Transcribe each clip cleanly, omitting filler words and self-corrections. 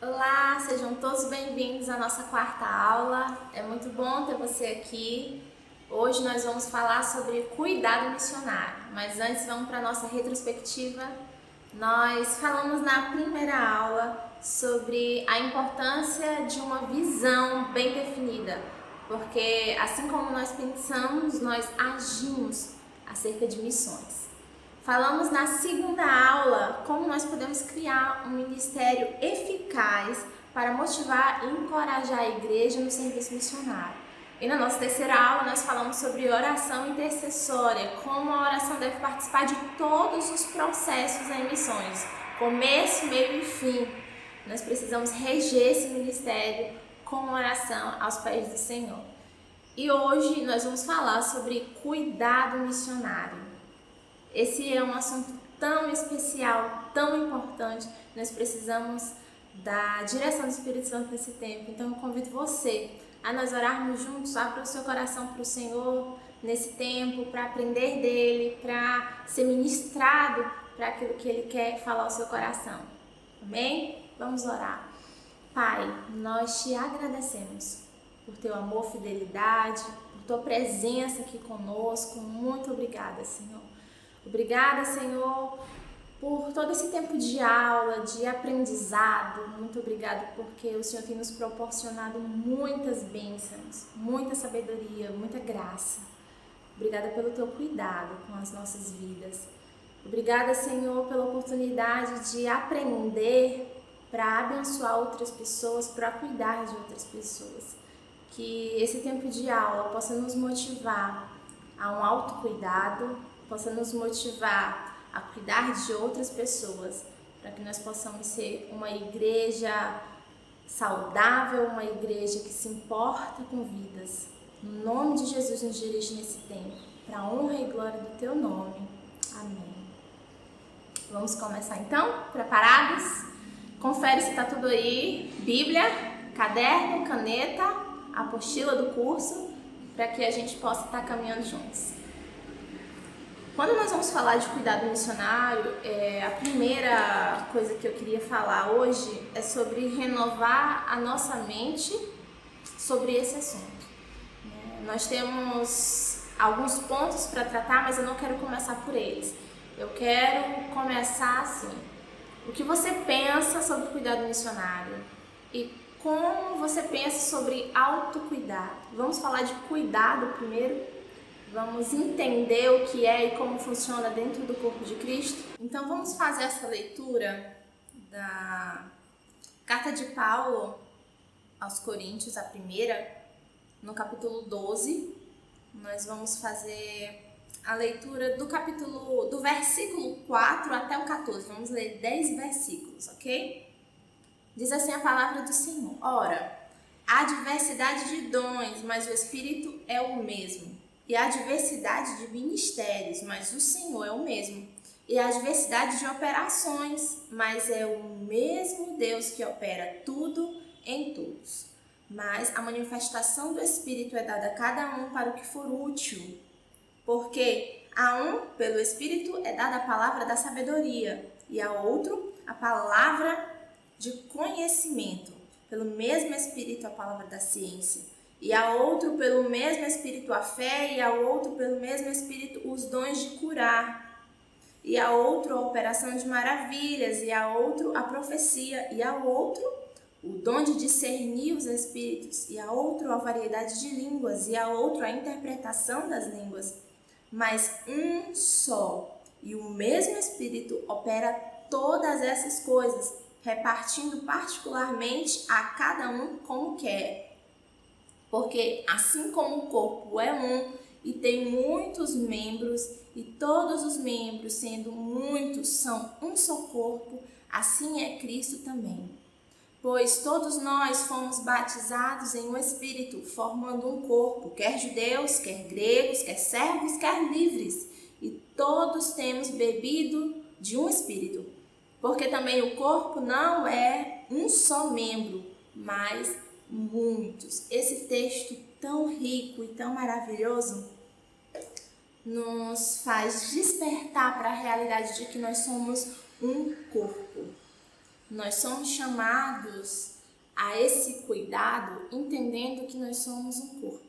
Olá, sejam todos bem-vindos à nossa quarta aula. É muito bom ter você aqui. Hoje nós vamos falar sobre cuidado missionário, mas antes vamos para a nossa retrospectiva. Nós falamos na primeira aula sobre a importância de uma visão bem definida, porque assim como nós pensamos, nós agimos acerca de missões. Falamos na segunda aula como nós podemos criar um ministério eficaz para motivar e encorajar a igreja no serviço missionário. E na nossa terceira aula nós falamos sobre oração intercessória, como a oração deve participar de todos os processos em missões, começo, meio e fim. Nós precisamos reger esse ministério com oração aos pés do Senhor. E hoje nós vamos falar sobre cuidado missionário. Esse é um assunto tão especial, tão importante. Nós precisamos da direção do Espírito Santo nesse tempo. Então eu convido você a nós orarmos juntos, abra o seu coração para o Senhor nesse tempo, para aprender dele, para ser ministrado para aquilo que ele quer falar ao seu coração. Amém? Vamos orar. Pai, nós te agradecemos por teu amor, fidelidade, por tua presença aqui conosco. Muito obrigada, Senhor. Obrigada, Senhor, por todo esse tempo de aula, de aprendizado. Muito obrigada porque o Senhor tem nos proporcionado muitas bênçãos, muita sabedoria, muita graça. Obrigada pelo teu cuidado com as nossas vidas. Obrigada, Senhor, pela oportunidade de aprender para abençoar outras pessoas, para cuidar de outras pessoas. Que esse tempo de aula possa nos motivar a um autocuidado, possa nos motivar a cuidar de outras pessoas, para que nós possamos ser uma igreja saudável, uma igreja que se importa com vidas. No nome de Jesus nos dirige nesse tempo, para a honra e glória do teu nome. Amém. Vamos começar então? Preparados? Confere se está tudo aí. Bíblia, caderno, caneta, apostila do curso, para que a gente possa estar caminhando juntos. Quando nós vamos falar de cuidado missionário, a primeira coisa que eu queria falar hoje é sobre renovar a nossa mente sobre esse assunto. Nós temos alguns pontos para tratar, mas eu não quero começar por eles. Eu quero começar assim. O que você pensa sobre cuidado missionário? E como você pensa sobre autocuidado? Vamos falar de cuidado primeiro? Vamos entender o que é e como funciona dentro do corpo de Cristo? Então vamos fazer essa leitura da carta de Paulo aos Coríntios, a primeira, no capítulo 12. Nós vamos fazer a leitura do versículo 4 até o 14. Vamos ler 10 versículos, ok? Diz assim a palavra do Senhor. Ora, há diversidade de dons, mas o Espírito é o mesmo. E há diversidade de ministérios, mas o Senhor é o mesmo. E há diversidade de operações, mas é o mesmo Deus que opera tudo em todos. Mas a manifestação do Espírito é dada a cada um para o que for útil. Porque a um, pelo Espírito, é dada a palavra da sabedoria, e a outro, a palavra de conhecimento, pelo mesmo Espírito, a palavra da ciência. E a outro, pelo mesmo Espírito, a fé, e a outro, pelo mesmo Espírito, os dons de curar. E a outro, a operação de maravilhas, e a outro, a profecia, e a outro, o dom de discernir os espíritos, e a outro, a variedade de línguas, e a outro, a interpretação das línguas. Mas um só, e o mesmo Espírito opera todas essas coisas, repartindo particularmente a cada um como quer. Porque assim como o corpo é um e tem muitos membros, e todos os membros, sendo muitos, são um só corpo, assim é Cristo também. Pois todos nós fomos batizados em um Espírito, formando um corpo, quer judeus, quer gregos, quer servos, quer livres, e todos temos bebido de um Espírito. Porque também o corpo não é um só membro, mas muitos. Esse texto tão rico e tão maravilhoso nos faz despertar para a realidade de que nós somos um corpo. Nós somos chamados a esse cuidado entendendo que nós somos um corpo.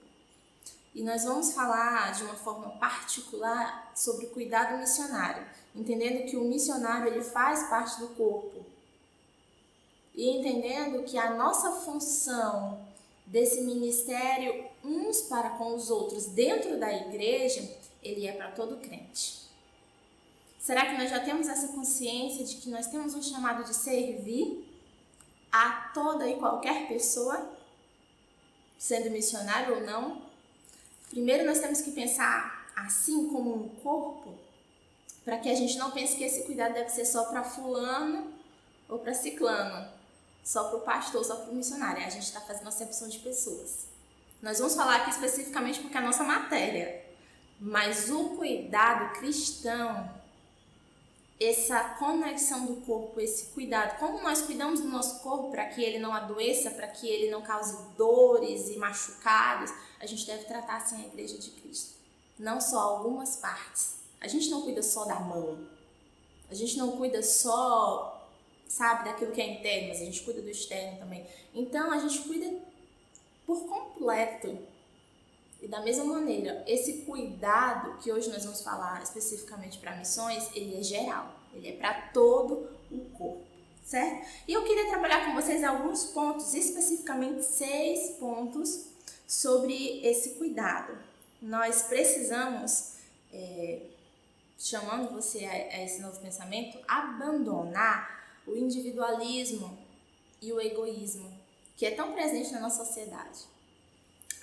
E nós vamos falar de uma forma particular sobre o cuidado missionário, entendendo que o missionário ele faz parte do corpo. E entendendo que a nossa função desse ministério uns para com os outros dentro da igreja, ele é para todo crente. Será que nós já temos essa consciência de que nós temos um chamado de servir a toda e qualquer pessoa, sendo missionário ou não? Primeiro nós temos que pensar assim como um corpo, para que a gente não pense que esse cuidado deve ser só para fulano ou para ciclano, só para o pastor, só para o missionário. A gente está fazendo acepção de pessoas. Nós vamos falar aqui especificamente porque é a nossa matéria, mas o cuidado cristão, essa conexão do corpo, esse cuidado, como nós cuidamos do nosso corpo para que ele não adoeça, para que ele não cause dores e machucados, a gente deve tratar assim a igreja de Cristo. Não só algumas partes. A gente não cuida só da mão. A gente não cuida só, sabe, daquilo que é interno, mas a gente cuida do externo também. Então a gente cuida por completo. E da mesma maneira, esse cuidado que hoje nós vamos falar especificamente para missões, ele é geral, ele é para todo o corpo, certo? E eu queria trabalhar com vocês alguns pontos, especificamente 6 pontos sobre esse cuidado. Nós precisamos, chamando você a esse novo pensamento, abandonar o individualismo e o egoísmo, que é tão presente na nossa sociedade.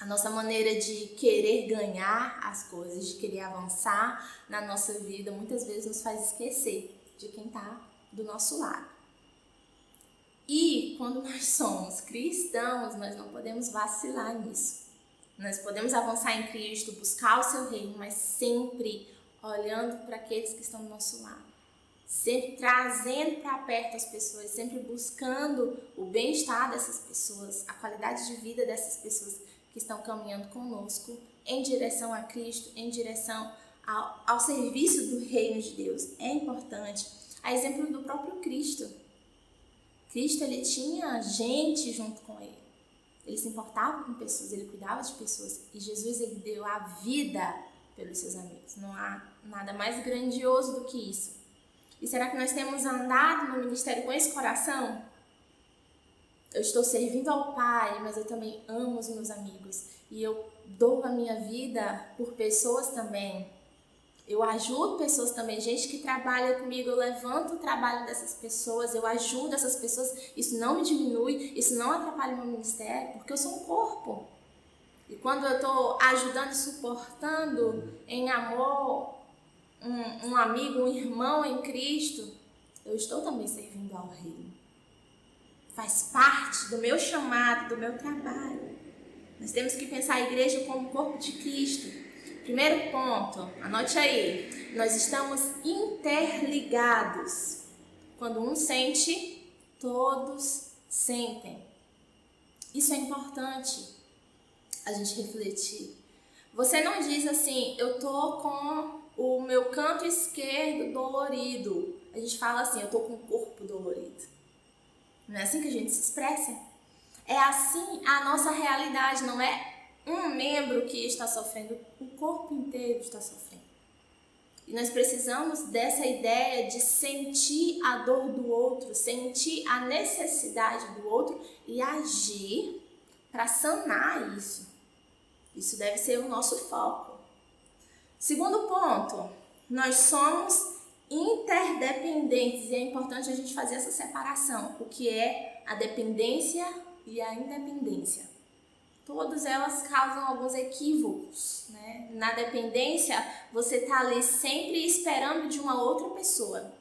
A nossa maneira de querer ganhar as coisas, de querer avançar na nossa vida, muitas vezes nos faz esquecer de quem está do nosso lado. E quando nós somos cristãos, nós não podemos vacilar nisso. Nós podemos avançar em Cristo, buscar o seu reino, mas sempre olhando para aqueles que estão do nosso lado. Sempre trazendo para perto as pessoas, sempre buscando o bem-estar dessas pessoas, a qualidade de vida dessas pessoas que estão caminhando conosco em direção a Cristo, em direção ao serviço do reino de Deus. É importante. A exemplo do próprio Cristo. Cristo, ele tinha gente junto com ele. Ele se importava com pessoas, ele cuidava de pessoas. E Jesus, ele deu a vida pelos seus amigos. Não há nada mais grandioso do que isso. E será que nós temos andado no ministério com esse coração? Eu estou servindo ao Pai, mas eu também amo os meus amigos. E eu dou a minha vida por pessoas também. Eu ajudo pessoas também. Gente que trabalha comigo, eu levanto o trabalho dessas pessoas, eu ajudo essas pessoas. Isso não me diminui, isso não atrapalha o meu ministério, porque eu sou um corpo. E quando eu estou ajudando e suportando em amor um amigo, um irmão em Cristo, eu estou também servindo ao reino. Faz parte do meu chamado, do meu trabalho. Nós temos que pensar a igreja como o corpo de Cristo. Primeiro ponto, anote aí. Nós estamos interligados. Quando um sente, todos sentem. Isso é importante a gente refletir. Você não diz assim, eu tô com o meu canto esquerdo dolorido. A gente fala assim, eu tô com o corpo dolorido. Não é assim que a gente se expressa? É assim a nossa realidade, não é um membro que está sofrendo, o corpo inteiro está sofrendo. E nós precisamos dessa ideia de sentir a dor do outro, sentir a necessidade do outro e agir para sanar isso. Isso deve ser o nosso foco. Segundo ponto, nós somos interdependentes e é importante a gente fazer essa separação, o que é a dependência e a independência. Todas elas causam alguns equívocos, né? Na dependência, você está ali sempre esperando de uma outra pessoa.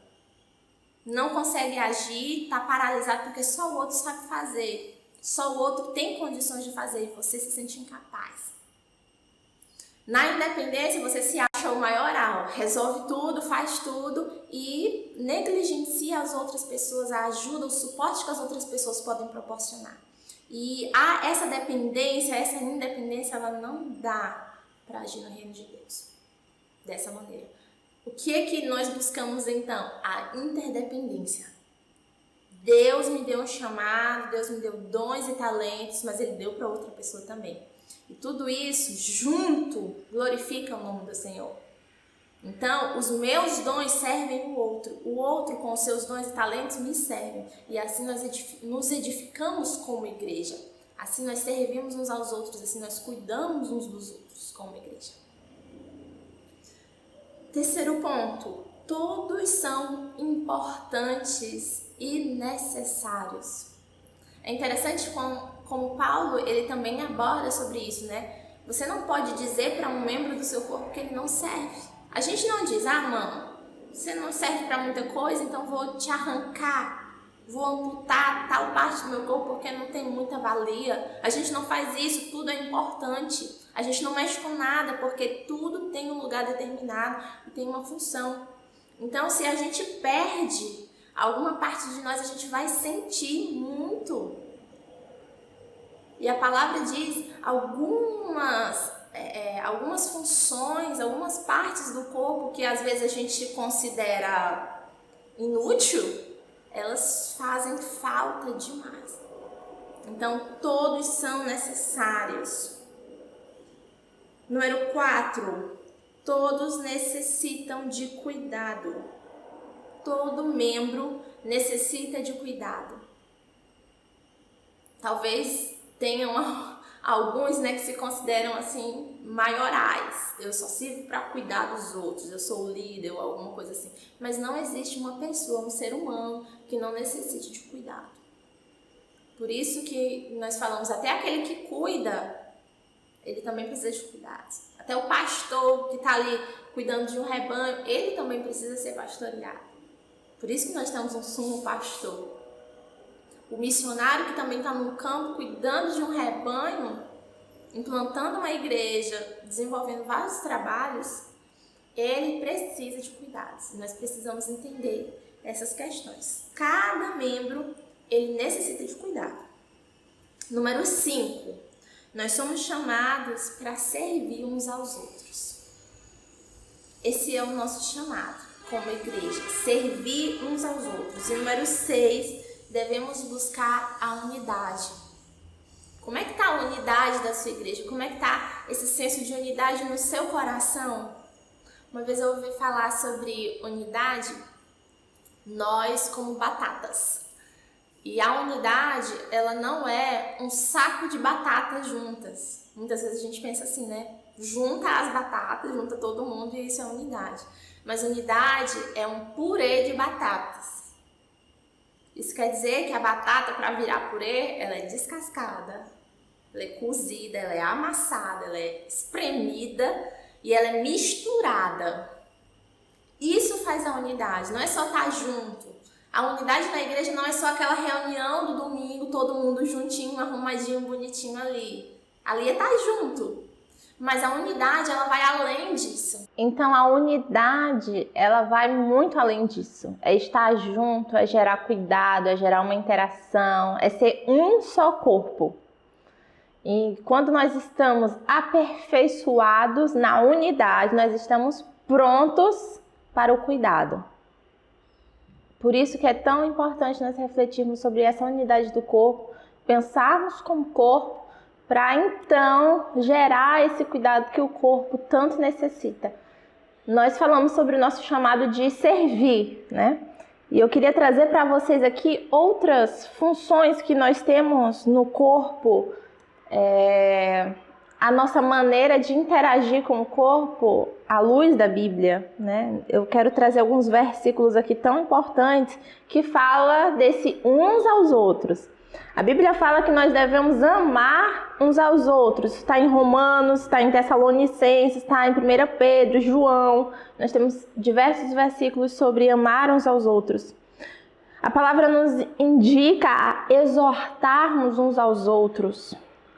Não consegue agir, está paralisado porque só o outro sabe fazer. Só o outro tem condições de fazer e você se sente incapaz. Na independência, você se acha o maioral, resolve tudo, faz tudo e negligencia as outras pessoas, a ajuda, o suporte que as outras pessoas podem proporcionar. E essa dependência, essa independência, ela não dá para agir no reino de Deus dessa maneira. O que é que nós buscamos então? A interdependência. Deus me deu um chamado, Deus me deu dons e talentos, mas Ele deu para outra pessoa também. E tudo isso junto glorifica o nome do Senhor. Então, os meus dons servem o outro com os seus dons e talentos me servem. E assim nós nos edificamos como igreja. Assim nós servimos uns aos outros, assim nós cuidamos uns dos outros como igreja. Terceiro ponto, todos são importantes e necessários. É interessante como Paulo, ele também aborda sobre isso, né? Você não pode dizer para um membro do seu corpo que ele não serve. A gente não diz, mano, você não serve para muita coisa, então vou te arrancar, vou amputar tal parte do meu corpo porque não tem muita valia. A gente não faz isso, tudo é importante. A gente não mexe com nada porque tudo tem um lugar determinado e tem uma função. Então, se a gente perde alguma parte de nós, a gente vai sentir muito. E a palavra diz algumas funções, algumas partes do corpo que às vezes a gente considera inútil, elas fazem falta demais. Então, todos são necessários. Número 4, todos necessitam de cuidado. Todo membro necessita de cuidado. Talvez tenham alguns, né, que se consideram assim maiorais. Eu só sirvo para cuidar dos outros, eu sou o líder ou alguma coisa assim. Mas não existe uma pessoa, um ser humano que não necessite de cuidado. Por isso que nós falamos, até aquele que cuida, ele também precisa de cuidados. Até o pastor que está ali cuidando de um rebanho, ele também precisa ser pastoreado. Por isso que nós temos um sumo pastor. O missionário que também está no campo cuidando de um rebanho, implantando uma igreja, desenvolvendo vários trabalhos, ele precisa de cuidados. Nós precisamos entender essas questões. Cada membro, ele necessita de cuidado. Número 5, nós somos chamados para servir uns aos outros. Esse é o nosso chamado como igreja, servir uns aos outros. E número 6, devemos buscar a unidade. Como é que está a unidade da sua igreja? Como é que está esse senso de unidade no seu coração? Uma vez eu ouvi falar sobre unidade, nós como batatas. E a unidade, ela não é um saco de batatas juntas. Muitas vezes a gente pensa assim, né? Junta as batatas, junta todo mundo e isso é unidade. Mas unidade é um purê de batatas. Isso quer dizer que a batata, para virar purê, ela é descascada, ela é cozida, ela é amassada, ela é espremida e ela é misturada. Isso faz a unidade, não é só estar junto. A unidade na igreja não é só aquela reunião do domingo, todo mundo juntinho, arrumadinho, bonitinho ali. Ali é estar junto. Mas a unidade, ela vai além disso. Então, a unidade, ela vai muito além disso. É estar junto, é gerar cuidado, é gerar uma interação, é ser um só corpo. E quando nós estamos aperfeiçoados na unidade, nós estamos prontos para o cuidado. Por isso que é tão importante nós refletirmos sobre essa unidade do corpo, pensarmos como corpo, para então gerar esse cuidado que o corpo tanto necessita. Nós falamos sobre o nosso chamado de servir, né? E eu queria trazer para vocês aqui outras funções que nós temos no corpo, a nossa maneira de interagir com o corpo à luz da Bíblia, né? Eu quero trazer alguns versículos aqui tão importantes que fala desse uns aos outros. A Bíblia fala que nós devemos amar uns aos outros. Está em Romanos, está em Tessalonicenses, está em 1 Pedro, João. Nós temos diversos versículos sobre amar uns aos outros. A palavra nos indica a exortarmos uns aos outros,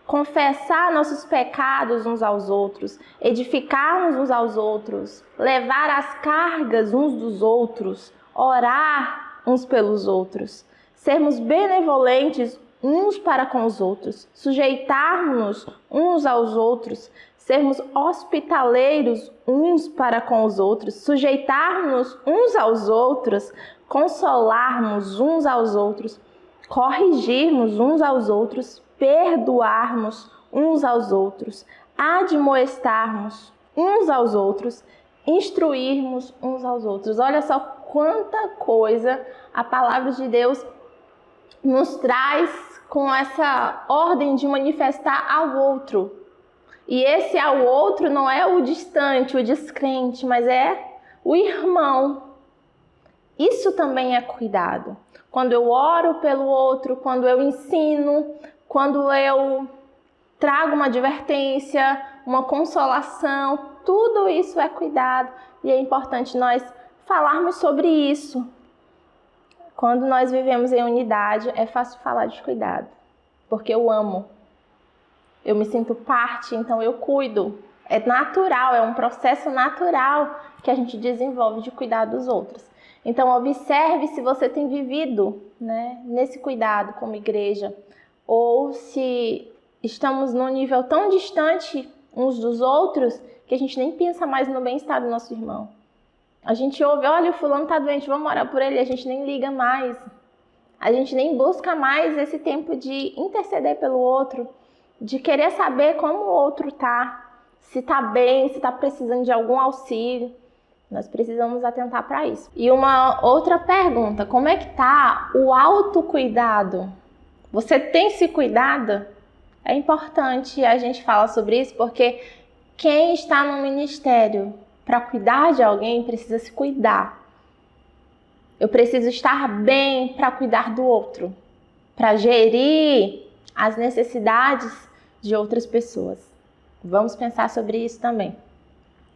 confessar nossos pecados uns aos outros, edificarmos uns aos outros, levar as cargas uns dos outros, orar uns pelos outros, sermos benevolentes uns para com os outros, sujeitarmos uns aos outros, sermos hospitaleiros uns para com os outros, sujeitarmos uns aos outros, consolarmos uns aos outros, corrigirmos uns aos outros, perdoarmos uns aos outros, admoestarmos uns aos outros, instruirmos uns aos outros. Olha só quanta coisa a palavra de Deus nos traz com essa ordem de manifestar ao outro. E esse ao outro não é o distante, o descrente, mas é o irmão. Isso também é cuidado. Quando eu oro pelo outro, quando eu ensino, quando eu trago uma advertência, uma consolação, tudo isso é cuidado. E é importante nós falarmos sobre isso. Quando nós vivemos em unidade, é fácil falar de cuidado, porque eu amo. Eu me sinto parte, então eu cuido. É natural, é um processo natural que a gente desenvolve de cuidar dos outros. Então observe se você tem vivido, né, nesse cuidado como igreja, ou se estamos num nível tão distante uns dos outros que a gente nem pensa mais no bem-estar do nosso irmão. A gente ouve, olha, o fulano está doente, vamos orar por ele, a gente nem liga mais. A gente nem busca mais esse tempo de interceder pelo outro, de querer saber como o outro está, se está bem, se está precisando de algum auxílio. Nós precisamos atentar para isso. E uma outra pergunta, como é que está o autocuidado? Você tem se cuidado? É importante a gente falar sobre isso, porque quem está no ministério para cuidar de alguém precisa se cuidar. Eu preciso estar bem para cuidar do outro, para gerir as necessidades de outras pessoas. Vamos pensar sobre isso também.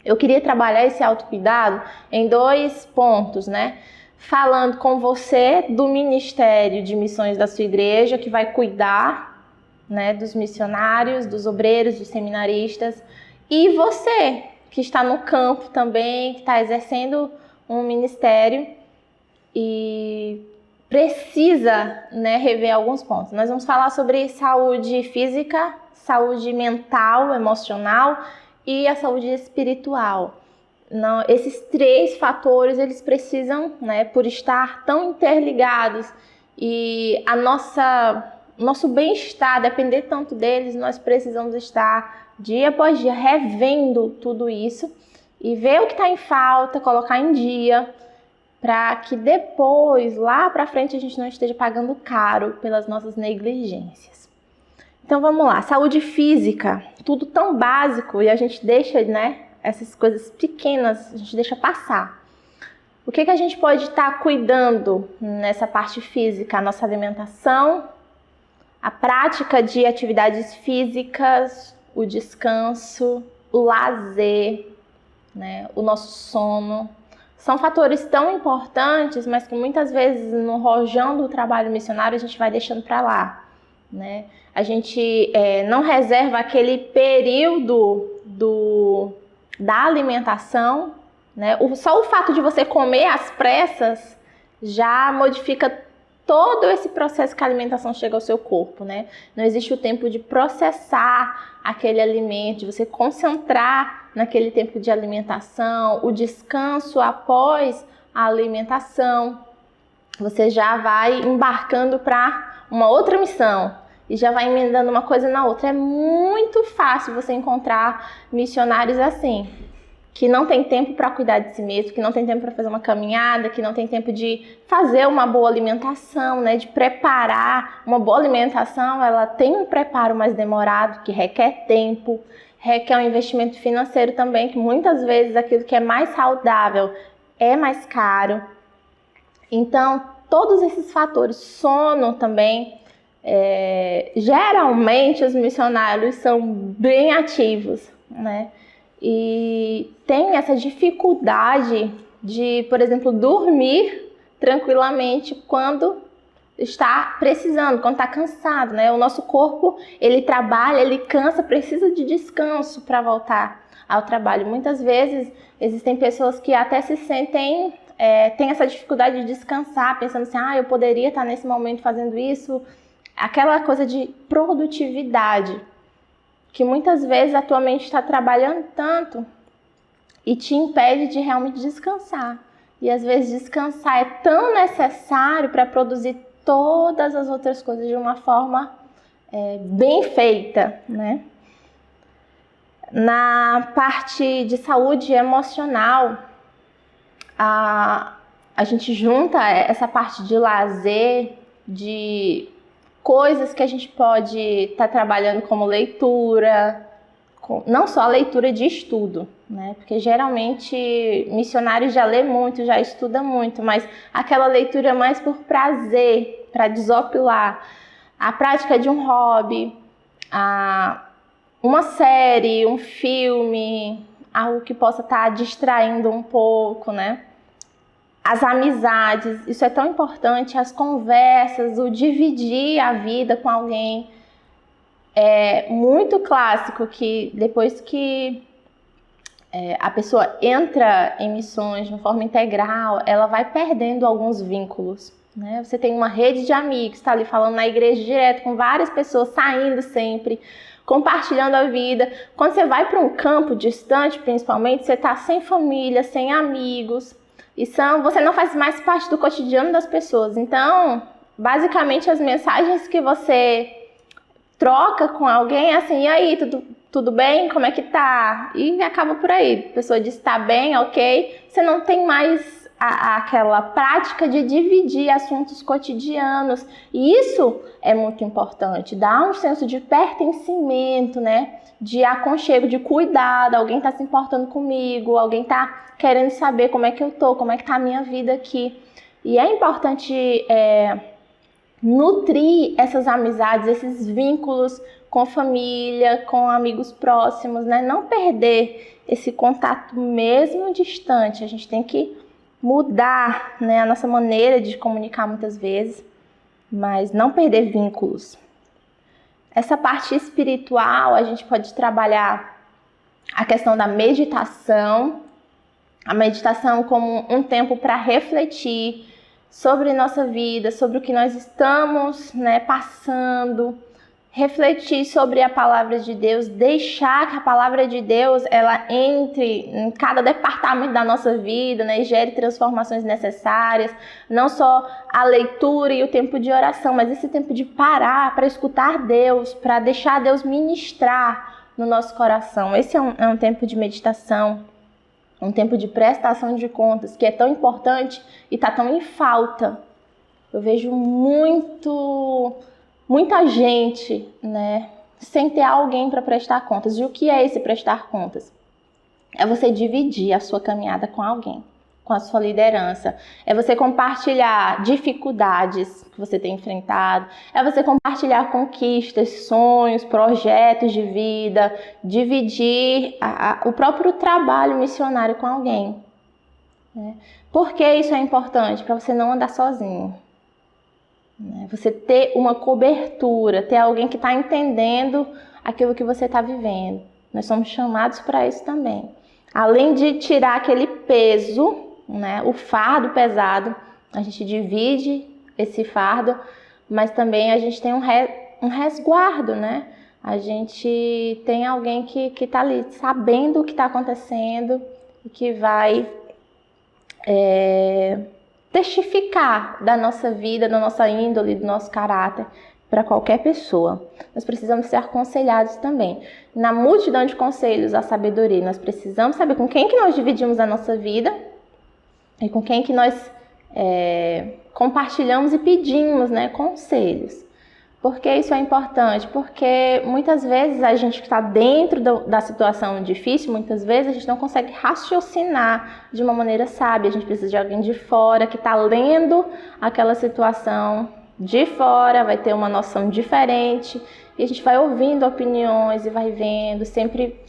Eu queria trabalhar esse autocuidado em 2 pontos, né? Falando com você do ministério de missões da sua igreja, que vai cuidar, né, dos missionários, dos obreiros, dos seminaristas, e você, que está no campo também, que está exercendo um ministério e precisa, né, rever alguns pontos. Nós vamos falar sobre saúde física, saúde mental, emocional e a saúde espiritual. Não, esses 3 fatores, eles precisam, né, por estar tão interligados e nosso bem-estar depender tanto deles, nós precisamos estar dia após dia revendo tudo isso e ver o que está em falta, colocar em dia, para que depois, lá para frente, a gente não esteja pagando caro pelas nossas negligências. Então vamos lá, saúde física, tudo tão básico e a gente deixa, né, essas coisas pequenas, a gente deixa passar. O que a gente pode estar cuidando nessa parte física? A nossa alimentação, a prática de atividades físicas, o descanso, o lazer, né, o nosso sono. São fatores tão importantes, mas que muitas vezes no rojão do trabalho missionário a gente vai deixando para lá, né? A gente não reserva aquele período da alimentação, né? Só o fato de você comer às pressas já modifica todo esse processo que a alimentação chega ao seu corpo, né? Não existe o tempo de processar aquele alimento, de você concentrar naquele tempo de alimentação, o descanso após a alimentação. Você já vai embarcando para uma outra missão e já vai emendando uma coisa na outra. É muito fácil você encontrar missionários assim, que não tem tempo para cuidar de si mesmo, que não tem tempo para fazer uma caminhada, que não tem tempo de fazer uma boa alimentação, né? De preparar. Uma boa alimentação, ela tem um preparo mais demorado, que requer tempo, requer um investimento financeiro também, que muitas vezes aquilo que é mais saudável é mais caro. Então, todos esses fatores, sono também, geralmente os missionários são bem ativos, né? E tem essa dificuldade de, por exemplo, dormir tranquilamente quando está precisando, quando está cansado, né? O nosso corpo, ele trabalha, ele cansa, precisa de descanso para voltar ao trabalho. Muitas vezes existem pessoas que até se sentem, têm essa dificuldade de descansar, pensando assim, eu poderia estar nesse momento fazendo isso, aquela coisa de produtividade. que muitas vezes a tua mente está trabalhando tanto e te impede de realmente descansar. E às vezes descansar é tão necessário para produzir todas as outras coisas de uma forma bem feita, né? Na parte de saúde emocional, a gente junta essa parte de lazer, de coisas que a gente pode estar trabalhando como leitura, não só a leitura de estudo, né? Porque geralmente missionários já lê muito, já estuda muito, mas aquela leitura mais por prazer, para desopilar. A prática de um hobby, uma série, um filme, algo que possa estar distraindo um pouco, né? As amizades, isso é tão importante, as conversas, o dividir a vida com alguém. É muito clássico que depois que a pessoa entra em missões de uma forma integral, ela vai perdendo alguns vínculos, né? Você tem uma rede de amigos, está ali falando na igreja direto com várias pessoas, saindo sempre, compartilhando a vida. Quando você vai para um campo distante, principalmente, você está sem família, sem amigos, e você não faz mais parte do cotidiano das pessoas. Então, basicamente, as mensagens que você troca com alguém é assim: e aí, tudo bem? Como é que tá? E acaba por aí. A pessoa diz: tá bem, ok. Você não tem mais aquela prática de dividir assuntos cotidianos. E isso é muito importante. Dá um senso de pertencimento, né? De aconchego, de cuidado. Alguém tá se importando comigo, alguém tá querendo saber como é que eu tô, como é que tá a minha vida aqui. E é importante nutrir essas amizades, esses vínculos com família, com amigos próximos, né? Não perder esse contato mesmo distante. A gente tem que mudar, né, a nossa maneira de comunicar muitas vezes, mas não perder vínculos. Essa parte espiritual, a gente pode trabalhar a questão da meditação, a meditação como um tempo para refletir sobre nossa vida, sobre o que nós estamos, né, passando, refletir sobre a palavra de Deus, deixar que a palavra de Deus ela entre em cada departamento da nossa vida, né, e gere transformações necessárias, não só a leitura e o tempo de oração, mas esse tempo de parar para escutar Deus, para deixar Deus ministrar no nosso coração. Esse é um tempo de meditação, um tempo de prestação de contas, que é tão importante e está tão em falta. Eu vejo muita gente, né, sem ter alguém para prestar contas. E o que é esse prestar contas? É você dividir a sua caminhada com alguém, com a sua liderança. É você compartilhar dificuldades que você tem enfrentado. É você compartilhar conquistas, sonhos, projetos de vida. Dividir o próprio trabalho missionário com alguém, né? Por que isso é importante? Para você não andar sozinho. Você ter uma cobertura, ter alguém que está entendendo aquilo que você está vivendo. Nós somos chamados para isso também. Além de tirar aquele peso, né, o fardo pesado, a gente divide esse fardo, mas também a gente tem um resguardo, né? A gente tem alguém que está ali sabendo o que está acontecendo e que vai testificar da nossa vida, da nossa índole, do nosso caráter para qualquer pessoa. Nós precisamos ser aconselhados também. Na multidão de conselhos, a sabedoria. Nós precisamos saber com quem que nós dividimos a nossa vida e com quem que nós compartilhamos e pedimos, né, conselhos. Por que isso é importante? Porque muitas vezes a gente que está dentro da situação difícil, muitas vezes a gente não consegue raciocinar de uma maneira sábia. A gente precisa de alguém de fora que está lendo aquela situação de fora, vai ter uma noção diferente e a gente vai ouvindo opiniões e vai vendo, sempre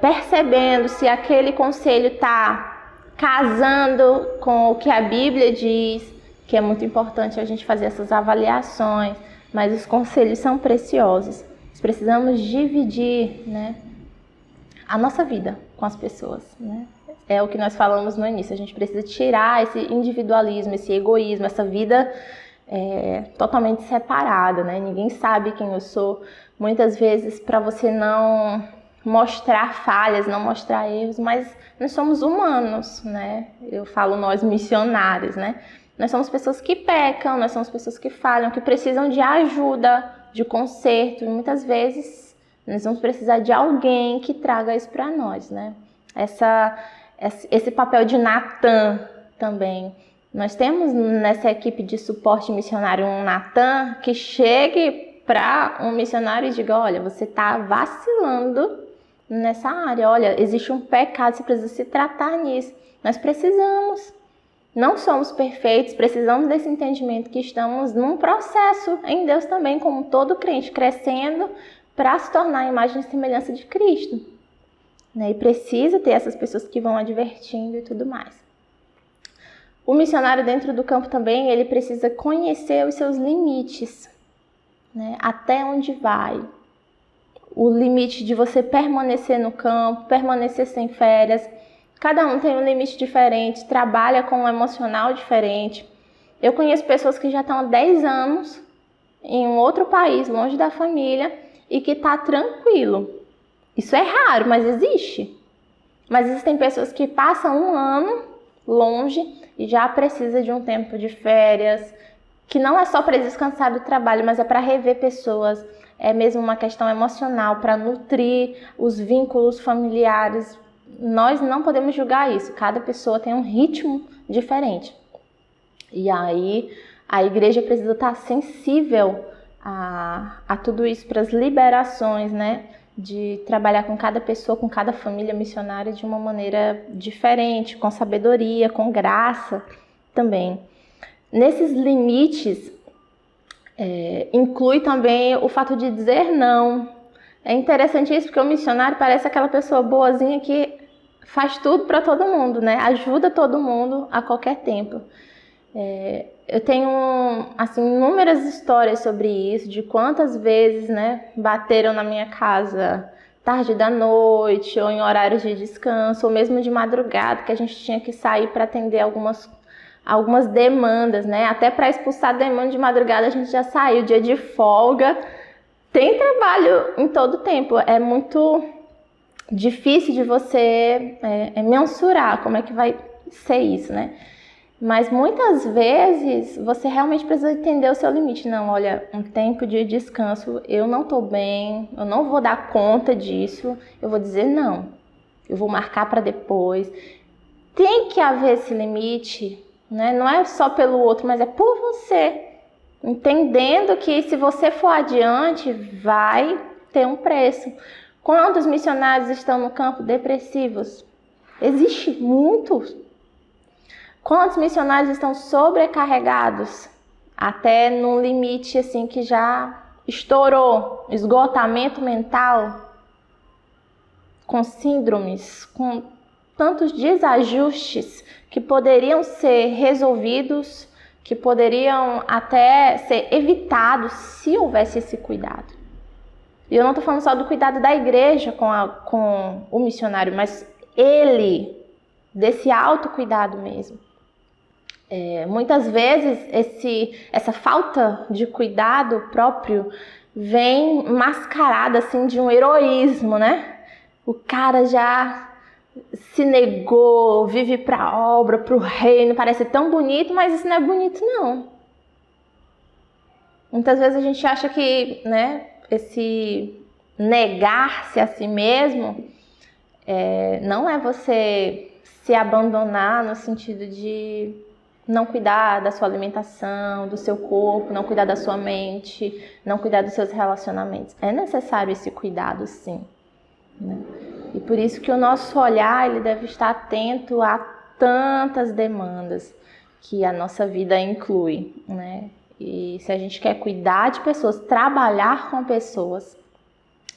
percebendo se aquele conselho está casando com o que a Bíblia diz, que é muito importante a gente fazer essas avaliações. Mas os conselhos são preciosos. Nós precisamos dividir, né, a nossa vida com as pessoas, né? É o que nós falamos no início. A gente precisa tirar esse individualismo, esse egoísmo, essa vida totalmente separada, né? Ninguém sabe quem eu sou. Muitas vezes, para você não mostrar falhas, não mostrar erros, mas nós somos humanos, né? Eu falo nós missionários, né? Nós somos pessoas que pecam, nós somos pessoas que falham, que precisam de ajuda, de conserto. E muitas vezes nós vamos precisar de alguém que traga isso para nós, né? Esse papel de Natan também. Nós temos nessa equipe de suporte missionário um Natan que chegue para um missionário e diga: olha, você está vacilando nessa área, olha, existe um pecado, você precisa se tratar nisso. Nós precisamos. Não somos perfeitos, precisamos desse entendimento que estamos num processo em Deus também, como todo crente, crescendo para se tornar a imagem e semelhança de Cristo. E precisa ter essas pessoas que vão advertindo e tudo mais. O missionário dentro do campo também, ele precisa conhecer os seus limites, né? Até onde vai. O limite de você permanecer no campo, permanecer sem férias. Cada um tem um limite diferente, trabalha com um emocional diferente. Eu conheço pessoas que já estão há 10 anos em um outro país, longe da família, e que está tranquilo. Isso é raro, mas existe. Mas existem pessoas que passam um ano longe e já precisa de um tempo de férias, que não é só para descansar do trabalho, mas é para rever pessoas. É mesmo uma questão emocional, para nutrir os vínculos familiares. Nós não podemos julgar isso, cada pessoa tem um ritmo diferente. E aí a igreja precisa estar sensível a tudo isso, para as liberações, né? De trabalhar com cada pessoa, com cada família missionária de uma maneira diferente, com sabedoria, com graça também. Nesses limites, inclui também o fato de dizer não. É interessante isso, porque o missionário parece aquela pessoa boazinha que faz tudo para todo mundo, né? Ajuda todo mundo a qualquer tempo. Eu tenho, assim, inúmeras histórias sobre isso, de quantas vezes, né, bateram na minha casa tarde da noite, ou em horários de descanso, ou mesmo de madrugada, que a gente tinha que sair para atender algumas demandas, né? Até para expulsar a demanda de madrugada a gente já saiu, dia de folga. Tem trabalho em todo tempo, é muito difícil de você mensurar como é que vai ser isso, né? Mas muitas vezes você realmente precisa entender o seu limite. Não, olha, um tempo de descanso, eu não estou bem, eu não vou dar conta disso, eu vou dizer não, eu vou marcar para depois. Tem que haver esse limite, né? Não é só pelo outro, mas é por você. Entendendo que se você for adiante, vai ter um preço. Quantos missionários estão no campo depressivos? Existe muitos. Quantos missionários estão sobrecarregados? Até num limite assim que já estourou, esgotamento mental, com síndromes, com tantos desajustes que poderiam ser resolvidos, que poderiam até ser evitados se houvesse esse cuidado. E eu não estou falando só do cuidado da igreja com o missionário, mas desse autocuidado mesmo. Muitas vezes essa falta de cuidado próprio vem mascarada assim, de um heroísmo, né? O cara já se negou, vive para a obra, para o reino, parece tão bonito, mas isso não é bonito não. Muitas vezes a gente acha que, né, esse negar-se a si mesmo não é você se abandonar no sentido de não cuidar da sua alimentação, do seu corpo, não cuidar da sua mente, não cuidar dos seus relacionamentos. É necessário esse cuidado, sim, né? E por isso que o nosso olhar ele deve estar atento a tantas demandas que a nossa vida inclui, né? E se a gente quer cuidar de pessoas, trabalhar com pessoas,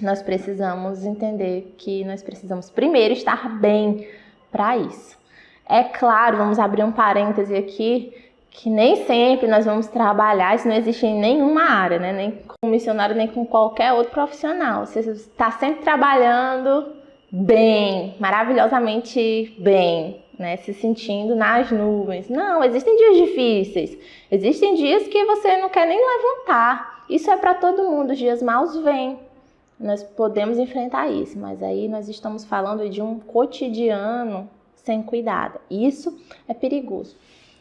nós precisamos entender que nós precisamos primeiro estar bem para isso. É claro, vamos abrir um parêntese aqui, que nem sempre nós vamos trabalhar, isso não existe em nenhuma área, né? Nem com missionário, nem com qualquer outro profissional. Você está sempre trabalhando bem, maravilhosamente bem, né, se sentindo nas nuvens. Não, existem dias difíceis. Existem dias que você não quer nem levantar. Isso é para todo mundo. Os dias maus vêm. Nós podemos enfrentar isso, mas aí nós estamos falando de um cotidiano sem cuidado. Isso é perigoso.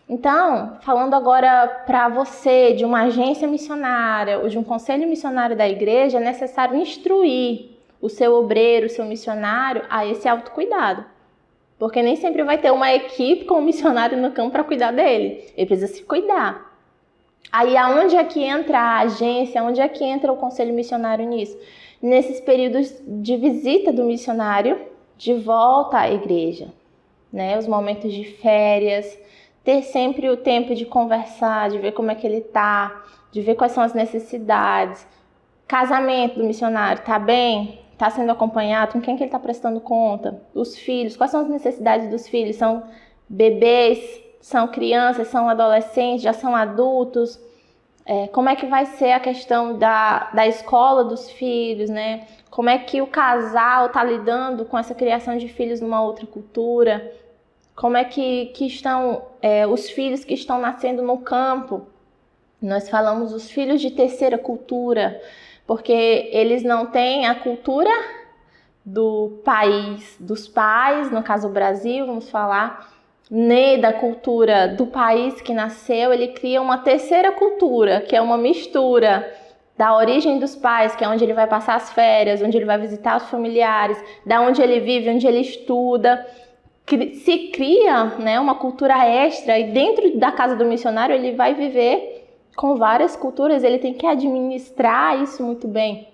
Então, falando agora para você de uma agência missionária ou de um conselho missionário da igreja, é necessário instruir o seu obreiro, o seu missionário a esse autocuidado. Porque nem sempre vai ter uma equipe com um missionário no campo para cuidar dele. Ele precisa se cuidar. Aí aonde é que entra a agência, aonde é que entra o conselho missionário nisso? Nesses períodos de visita do missionário de volta à igreja, né? Os momentos de férias, ter sempre o tempo de conversar, de ver como é que ele está, de ver quais são as necessidades. Casamento do missionário, tá bem? Está sendo acompanhado? Com quem que ele está prestando conta? Os filhos, quais são as necessidades dos filhos? São bebês? São crianças? São adolescentes? Já são adultos? Como é que vai ser a questão da escola dos filhos, né? Como é que o casal está lidando com essa criação de filhos numa outra cultura? Como é que estão os filhos que estão nascendo no campo? Nós falamos os filhos de terceira cultura, porque eles não têm a cultura do país dos pais, no caso o Brasil, vamos falar, nem da cultura do país que nasceu. Ele cria uma terceira cultura, que é uma mistura da origem dos pais, que é onde ele vai passar as férias, onde ele vai visitar os familiares, da onde ele vive, onde ele estuda. Se cria, né, uma cultura extra, e dentro da casa do missionário ele vai viver com várias culturas. Ele tem que administrar isso muito bem.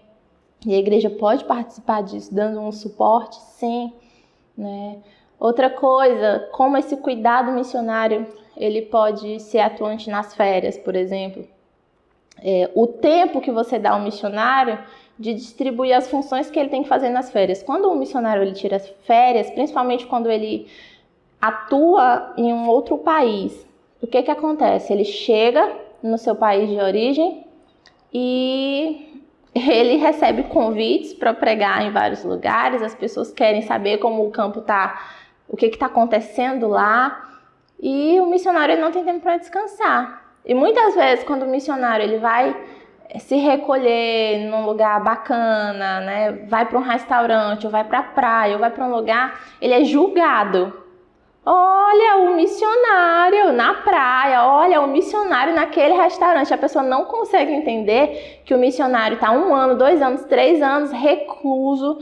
E a igreja pode participar disso, dando um suporte, sim, né? Outra coisa, como esse cuidado missionário ele pode ser atuante nas férias, por exemplo. O tempo que você dá ao missionário de distribuir as funções que ele tem que fazer nas férias. Quando o missionário ele tira as férias, principalmente quando ele atua em um outro país, o que acontece? Ele chega no seu país de origem e ele recebe convites para pregar em vários lugares. As pessoas querem saber como o campo está, o que está acontecendo lá, e o missionário ele não tem tempo para descansar. E muitas vezes, quando o missionário ele vai se recolher num lugar bacana, né, vai para um restaurante, ou vai para a praia, ou vai para um lugar, ele é julgado. Olha o missionário na praia, olha o missionário naquele restaurante. A pessoa não consegue entender que o missionário está 1 ano, 2 anos, 3 anos recluso,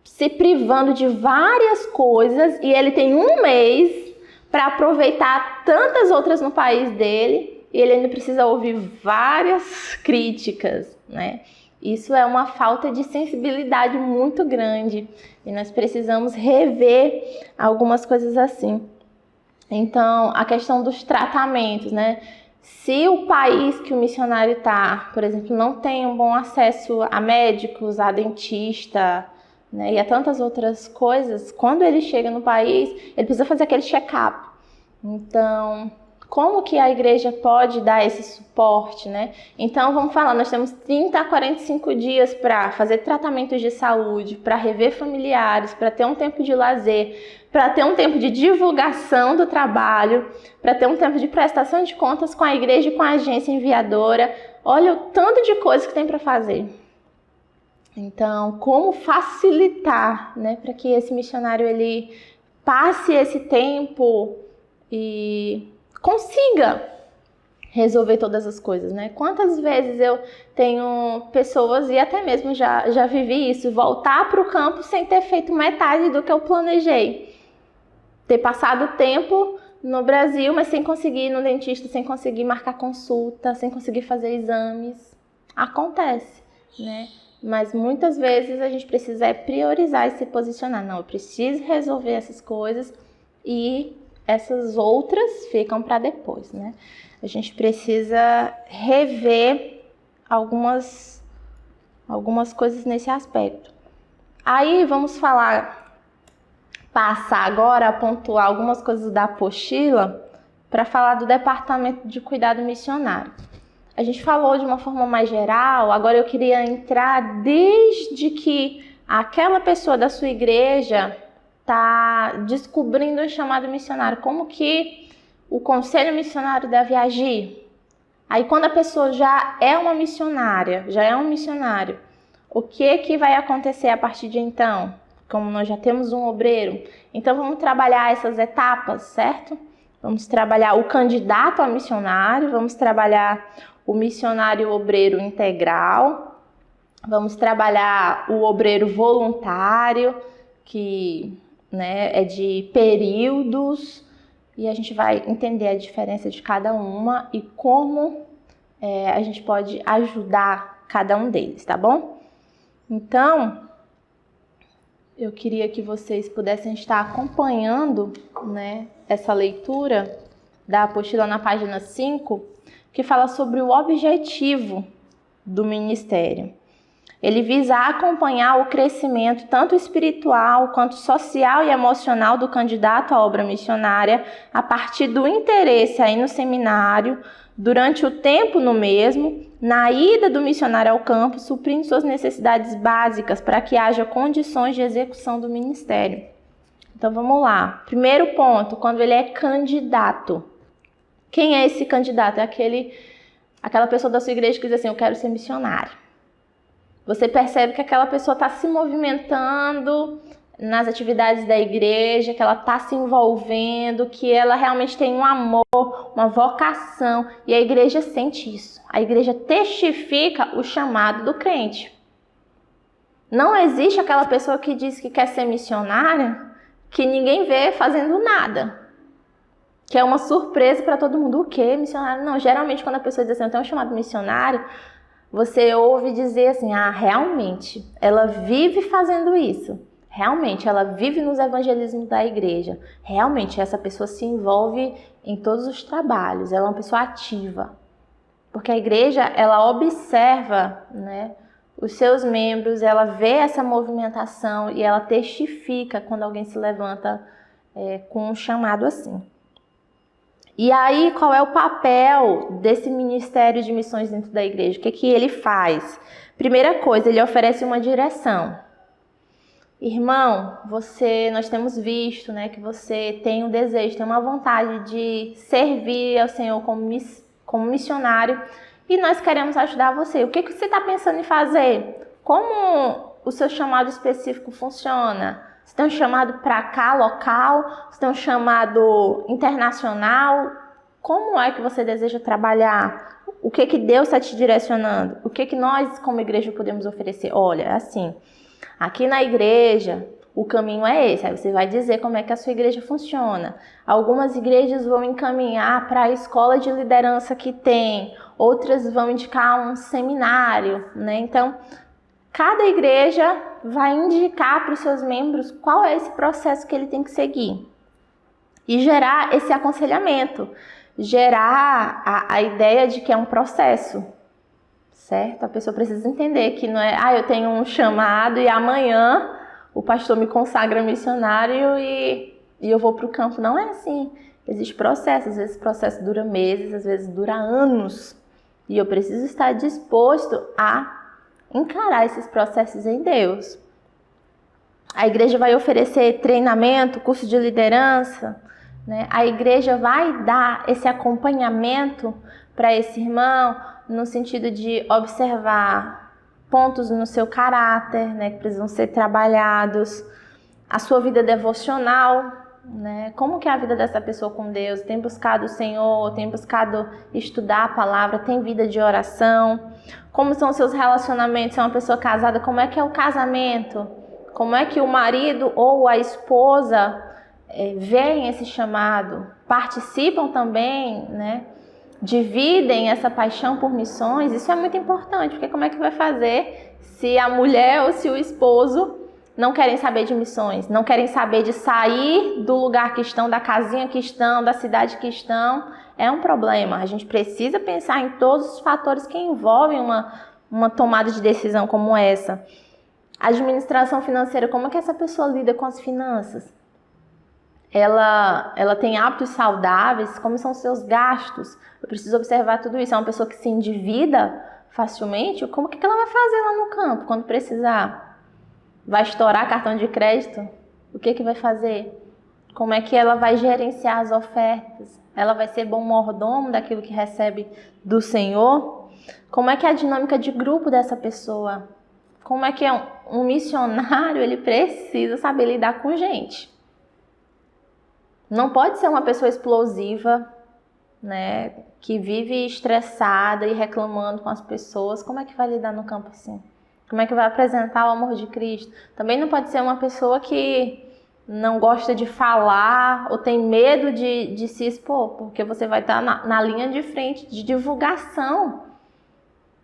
se privando de várias coisas, e ele tem 1 mês para aproveitar tantas outras no país dele, e ele ainda precisa ouvir várias críticas, né? Isso é uma falta de sensibilidade muito grande, e nós precisamos rever algumas coisas assim. Então, a questão dos tratamentos, né? Se o país que o missionário está, por exemplo, não tem um bom acesso a médicos, a dentista, né, e a tantas outras coisas, quando ele chega no país, ele precisa fazer aquele check-up. Então, como que a igreja pode dar esse suporte, né? Então, vamos falar, nós temos 30 a 45 dias para fazer tratamentos de saúde, para rever familiares, para ter um tempo de lazer, para ter um tempo de divulgação do trabalho, para ter um tempo de prestação de contas com a igreja e com a agência enviadora. Olha o tanto de coisa que tem para fazer. Então, como facilitar, né, para que esse missionário ele passe esse tempo e consiga resolver todas as coisas, né? Quantas vezes eu tenho pessoas, e até mesmo já vivi isso, voltar para o campo sem ter feito metade do que eu planejei. Ter passado tempo no Brasil, mas sem conseguir ir no dentista, sem conseguir marcar consulta, sem conseguir fazer exames. Acontece, né? Mas muitas vezes a gente precisa priorizar e se posicionar. Não, eu preciso resolver essas coisas e essas outras ficam para depois, né? A gente precisa rever algumas coisas nesse aspecto. Aí vamos passar agora a pontuar algumas coisas da apostila para falar do Departamento de Cuidado Missionário. A gente falou de uma forma mais geral, agora eu queria entrar desde que aquela pessoa da sua igreja está descobrindo o chamado missionário, como que o conselho missionário deve agir. Aí quando a pessoa já é uma missionária, já é um missionário, o que vai acontecer a partir de então? Como nós já temos um obreiro, então vamos trabalhar essas etapas, certo? Vamos trabalhar o candidato a missionário, vamos trabalhar o missionário obreiro integral, vamos trabalhar o obreiro voluntário, que é de períodos, e a gente vai entender a diferença de cada uma e como a gente pode ajudar cada um deles, tá bom? Então, eu queria que vocês pudessem estar acompanhando, essa leitura da apostila na página 5, que fala sobre o objetivo do ministério. Ele visa acompanhar o crescimento tanto espiritual quanto social e emocional do candidato à obra missionária a partir do interesse aí no seminário, durante o tempo no mesmo, na ida do missionário ao campo, suprindo suas necessidades básicas para que haja condições de execução do ministério. Então vamos lá. Primeiro ponto, quando ele é candidato. Quem é esse candidato? É aquela pessoa da sua igreja que diz assim, eu quero ser missionário. Você percebe que aquela pessoa está se movimentando nas atividades da igreja, que ela está se envolvendo, que ela realmente tem um amor, uma vocação, e a igreja sente isso. A igreja testifica o chamado do crente. Não existe aquela pessoa que diz que quer ser missionária, que ninguém vê fazendo nada, que é uma surpresa para todo mundo. O quê? Missionário? Não, geralmente quando a pessoa diz assim, eu tenho um chamado missionário, você ouve dizer assim, realmente, ela vive fazendo isso. Realmente, ela vive nos evangelismos da igreja. Realmente, essa pessoa se envolve em todos os trabalhos. Ela é uma pessoa ativa. Porque a igreja, ela observa, os seus membros, ela vê essa movimentação e ela testifica quando alguém se levanta com um chamado assim. E aí, qual é o papel desse ministério de missões dentro da igreja? O que ele faz? Primeira coisa, ele oferece uma direção. Irmão, nós temos visto, que você tem um desejo, tem uma vontade de servir ao Senhor como missionário e nós queremos ajudar você. O que você está pensando em fazer? Como o seu chamado específico funciona? Você tem um chamado para cá, local? Você tem um chamado internacional? Como é que você deseja trabalhar? O que Deus está te direcionando? O que nós, como igreja, podemos oferecer? Olha, assim, aqui na igreja, o caminho é esse. Aí você vai dizer como é que a sua igreja funciona. Algumas igrejas vão encaminhar para a escola de liderança que tem. Outras vão indicar um seminário, Então, cada igreja vai indicar para os seus membros qual é esse processo que ele tem que seguir. E gerar esse aconselhamento. Gerar a ideia de que é um processo. Certo? A pessoa precisa entender que não é, eu tenho um chamado e amanhã o pastor me consagra missionário e eu vou para o campo. Não é assim. Existe processo. Às vezes o processo dura meses, às vezes dura anos. E eu preciso estar disposto a encarar esses processos em Deus. A igreja vai oferecer treinamento, curso de liderança, A igreja vai dar esse acompanhamento para esse irmão no sentido de observar pontos no seu caráter, que precisam ser trabalhados, a sua vida devocional, Como que é a vida dessa pessoa com Deus? Tem buscado o Senhor, tem buscado estudar a palavra, tem vida de oração? Como são os seus relacionamentos? Se é uma pessoa casada, como é que é o casamento? Como é que o marido ou a esposa veem esse chamado? Participam também, Dividem essa paixão por missões? Isso é muito importante, porque como é que vai fazer se a mulher ou se o esposo não querem saber de missões, não querem saber de sair do lugar que estão, da casinha que estão, da cidade que estão? É um problema. A gente precisa pensar em todos os fatores que envolvem uma tomada de decisão como essa. A administração financeira, como é que essa pessoa lida com as finanças? Ela tem hábitos saudáveis? Como são os seus gastos? Eu preciso observar tudo isso. É uma pessoa que se endivida facilmente? Como que ela vai fazer lá no campo quando precisar? Vai estourar cartão de crédito? O que vai fazer? Como é que ela vai gerenciar as ofertas? Ela vai ser bom mordomo daquilo que recebe do Senhor? Como é que é a dinâmica de grupo dessa pessoa? Como é que é um missionário, ele precisa saber lidar com gente. Não pode ser uma pessoa explosiva, né, que vive estressada e reclamando com as pessoas. Como é que vai lidar no campo assim? Como é que vai apresentar o amor de Cristo? Também não pode ser uma pessoa que não gosta de falar ou tem medo de se expor, porque você vai estar na linha de frente de divulgação,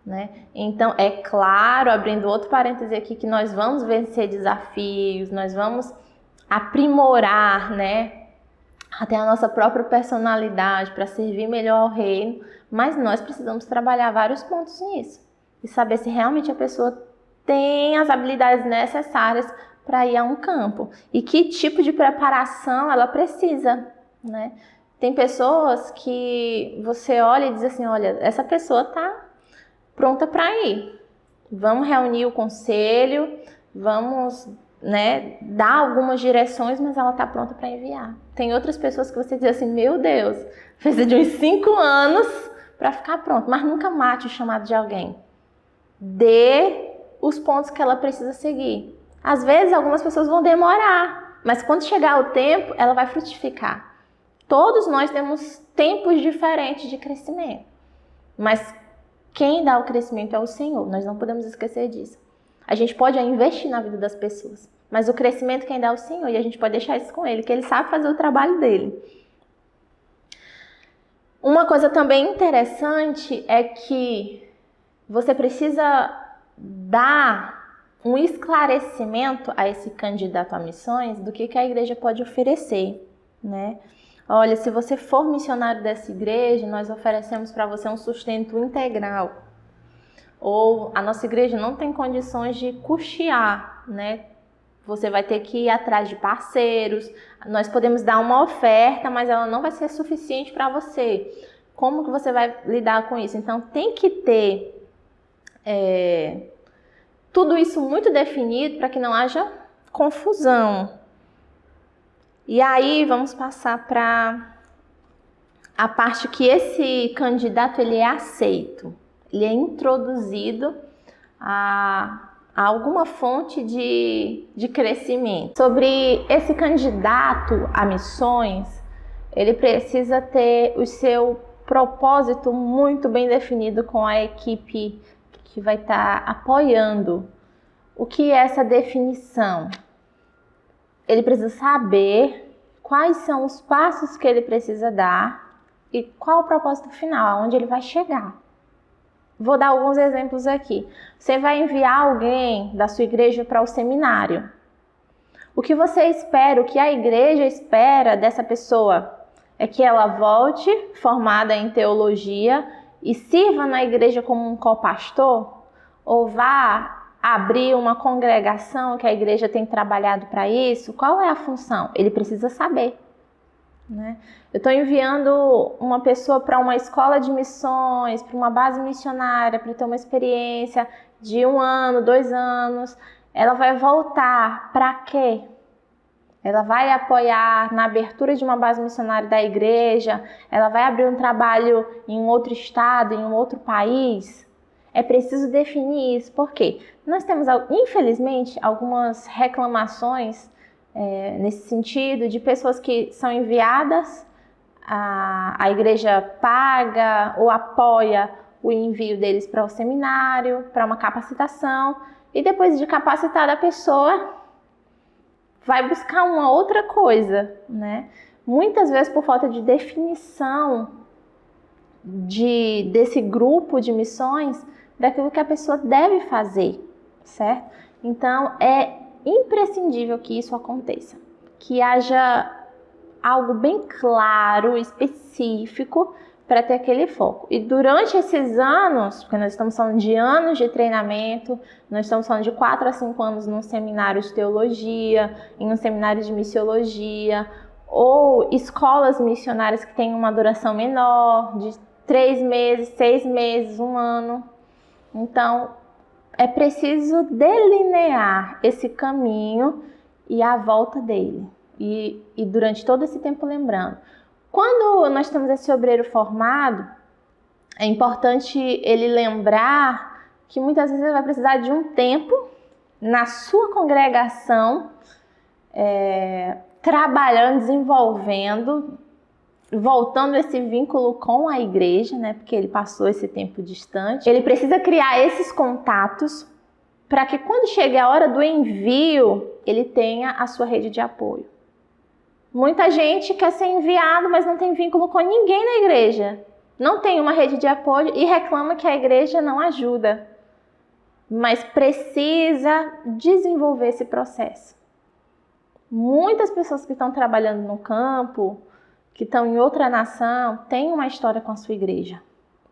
né? Então, é claro, abrindo outro parêntese aqui, que nós vamos vencer desafios, nós vamos aprimorar, né, até a nossa própria personalidade para servir melhor ao reino, mas nós precisamos trabalhar vários pontos nisso e saber se realmente a pessoa tem as habilidades necessárias para ir a um campo e que tipo de preparação ela precisa, né? Tem pessoas que você olha e diz assim, olha, essa pessoa está pronta para ir. Vamos reunir o conselho, vamos, né, dar algumas direções, mas ela está pronta para enviar. Tem outras pessoas que você diz assim, meu Deus, precisa de uns 5 anos para ficar pronto, mas nunca mate o chamado de alguém. Dê os pontos que ela precisa seguir. Às vezes algumas pessoas vão demorar, mas quando chegar o tempo, ela vai frutificar. Todos nós temos tempos diferentes de crescimento, mas quem dá o crescimento é o Senhor, nós não podemos esquecer disso. A gente pode investir na vida das pessoas, mas o crescimento quem dá é o Senhor, e a gente pode deixar isso com Ele, que Ele sabe fazer o trabalho dele. Uma coisa também interessante é que você precisa dar um esclarecimento a esse candidato a missões do que a igreja pode oferecer, né? Olha, se você for missionário dessa igreja, nós oferecemos para você um sustento integral. Ou a nossa igreja não tem condições de custear, né? Você vai ter que ir atrás de parceiros. Nós podemos dar uma oferta, mas ela não vai ser suficiente para você. Como que você vai lidar com isso? Então tem que ter tudo isso muito definido para que não haja confusão. E aí vamos passar para a parte que esse candidato ele é aceito. Ele é introduzido a alguma fonte de crescimento. Sobre esse candidato a missões, ele precisa ter o seu propósito muito bem definido com a equipe que vai estar apoiando. O que é essa definição? Ele precisa saber quais são os passos que ele precisa dar e qual o propósito final, aonde ele vai chegar. Vou dar alguns exemplos aqui. Você vai enviar alguém da sua igreja para o seminário. O que você espera, o que a igreja espera dessa pessoa é que ela volte formada em teologia e sirva na igreja como um copastor, ou vá abrir uma congregação que a igreja tem trabalhado para isso. Qual é a função? Ele precisa saber, né? Eu estou enviando uma pessoa para uma escola de missões, para uma base missionária, para ter uma experiência de 1 ano, 2 anos. Ela vai voltar para quê? Ela vai apoiar na abertura de uma base missionária da igreja? Ela vai abrir um trabalho em um outro estado, em um outro país? É preciso definir isso. Por quê? Nós temos, infelizmente, algumas reclamações nesse sentido de pessoas que são enviadas, a igreja paga ou apoia o envio deles para o seminário, para uma capacitação, e depois de capacitada a pessoa vai buscar uma outra coisa, né? Muitas vezes por falta de definição desse grupo de missões, daquilo que a pessoa deve fazer, certo? Então é imprescindível que isso aconteça, que haja algo bem claro, específico, para ter aquele foco. E durante esses anos, porque nós estamos falando de anos de treinamento, nós estamos falando de 4 a 5 anos num seminário de teologia, em um seminário de missiologia, ou escolas missionárias que têm uma duração menor, de 3 meses, 6 meses, 1 ano. Então, é preciso delinear esse caminho e à volta dele. E durante todo esse tempo lembrando. Quando nós temos esse obreiro formado, é importante ele lembrar que muitas vezes ele vai precisar de um tempo na sua congregação, trabalhando, desenvolvendo, voltando esse vínculo com a igreja, né? Porque ele passou esse tempo distante. Ele precisa criar esses contatos para que quando chegue a hora do envio, ele tenha a sua rede de apoio. Muita gente quer ser enviado, mas não tem vínculo com ninguém na igreja. Não tem uma rede de apoio e reclama que a igreja não ajuda. Mas precisa desenvolver esse processo. Muitas pessoas que estão trabalhando no campo, que estão em outra nação, têm uma história com a sua igreja.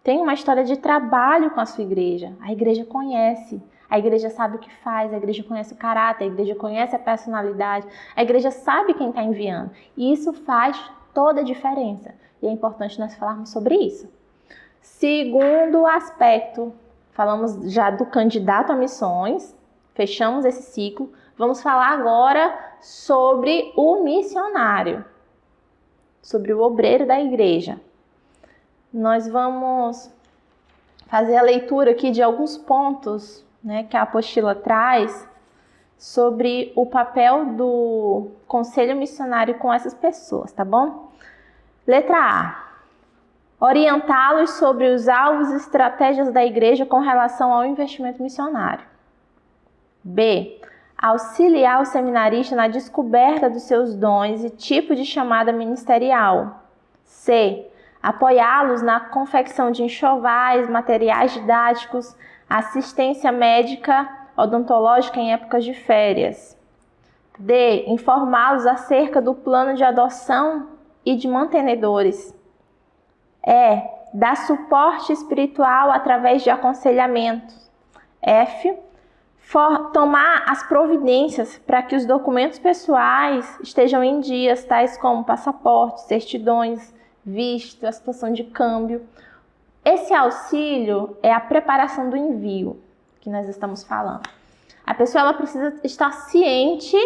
Tem uma história de trabalho com a sua igreja. A igreja conhece. A igreja sabe o que faz, a igreja conhece o caráter, a igreja conhece a personalidade, a igreja sabe quem está enviando. E isso faz toda a diferença. E é importante nós falarmos sobre isso. Segundo aspecto, falamos já do candidato a missões, fechamos esse ciclo. Vamos falar agora sobre o missionário, sobre o obreiro da igreja. Nós vamos fazer a leitura aqui de alguns pontos, né, que a apostila traz sobre o papel do conselho missionário com essas pessoas, tá bom? Letra A. Orientá-los sobre os alvos e estratégias da igreja com relação ao investimento missionário. B. Auxiliar o seminarista na descoberta dos seus dons e tipo de chamada ministerial. C. Apoiá-los na confecção de enxovais, materiais didáticos, assistência médica odontológica em épocas de férias. D. Informá-los acerca do plano de adoção e de mantenedores. E. Dar suporte espiritual através de aconselhamento. F. Tomar as providências para que os documentos pessoais estejam em dias, tais como passaportes, certidões, visto, a situação de câmbio. Esse auxílio é a preparação do envio que nós estamos falando. A pessoa ela precisa estar ciente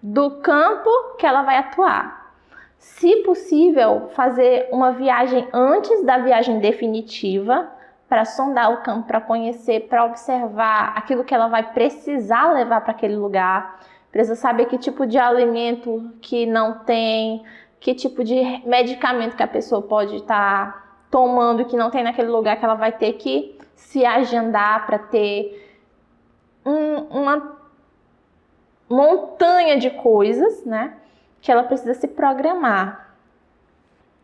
do campo que ela vai atuar. Se possível, fazer uma viagem antes da viagem definitiva para sondar o campo, para conhecer, para observar aquilo que ela vai precisar levar para aquele lugar. Precisa saber que tipo de alimento que não tem, que tipo de medicamento que a pessoa pode estar tomando que não tem naquele lugar, que ela vai ter que se agendar para ter uma montanha de coisas, né, que ela precisa se programar.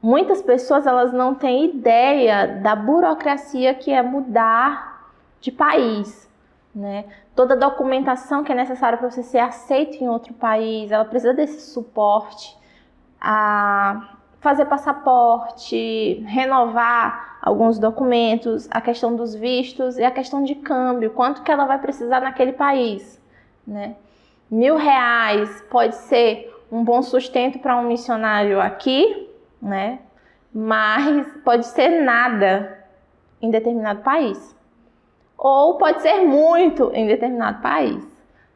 Muitas pessoas elas não têm ideia da burocracia que é mudar de país, né? Toda a documentação que é necessária para você ser aceito em outro país, ela precisa desse suporte a fazer passaporte, renovar alguns documentos, a questão dos vistos e a questão de câmbio, quanto que ela vai precisar naquele país, né? R$1.000 pode ser um bom sustento para um missionário aqui, né? Mas pode ser nada em determinado país. Ou pode ser muito em determinado país,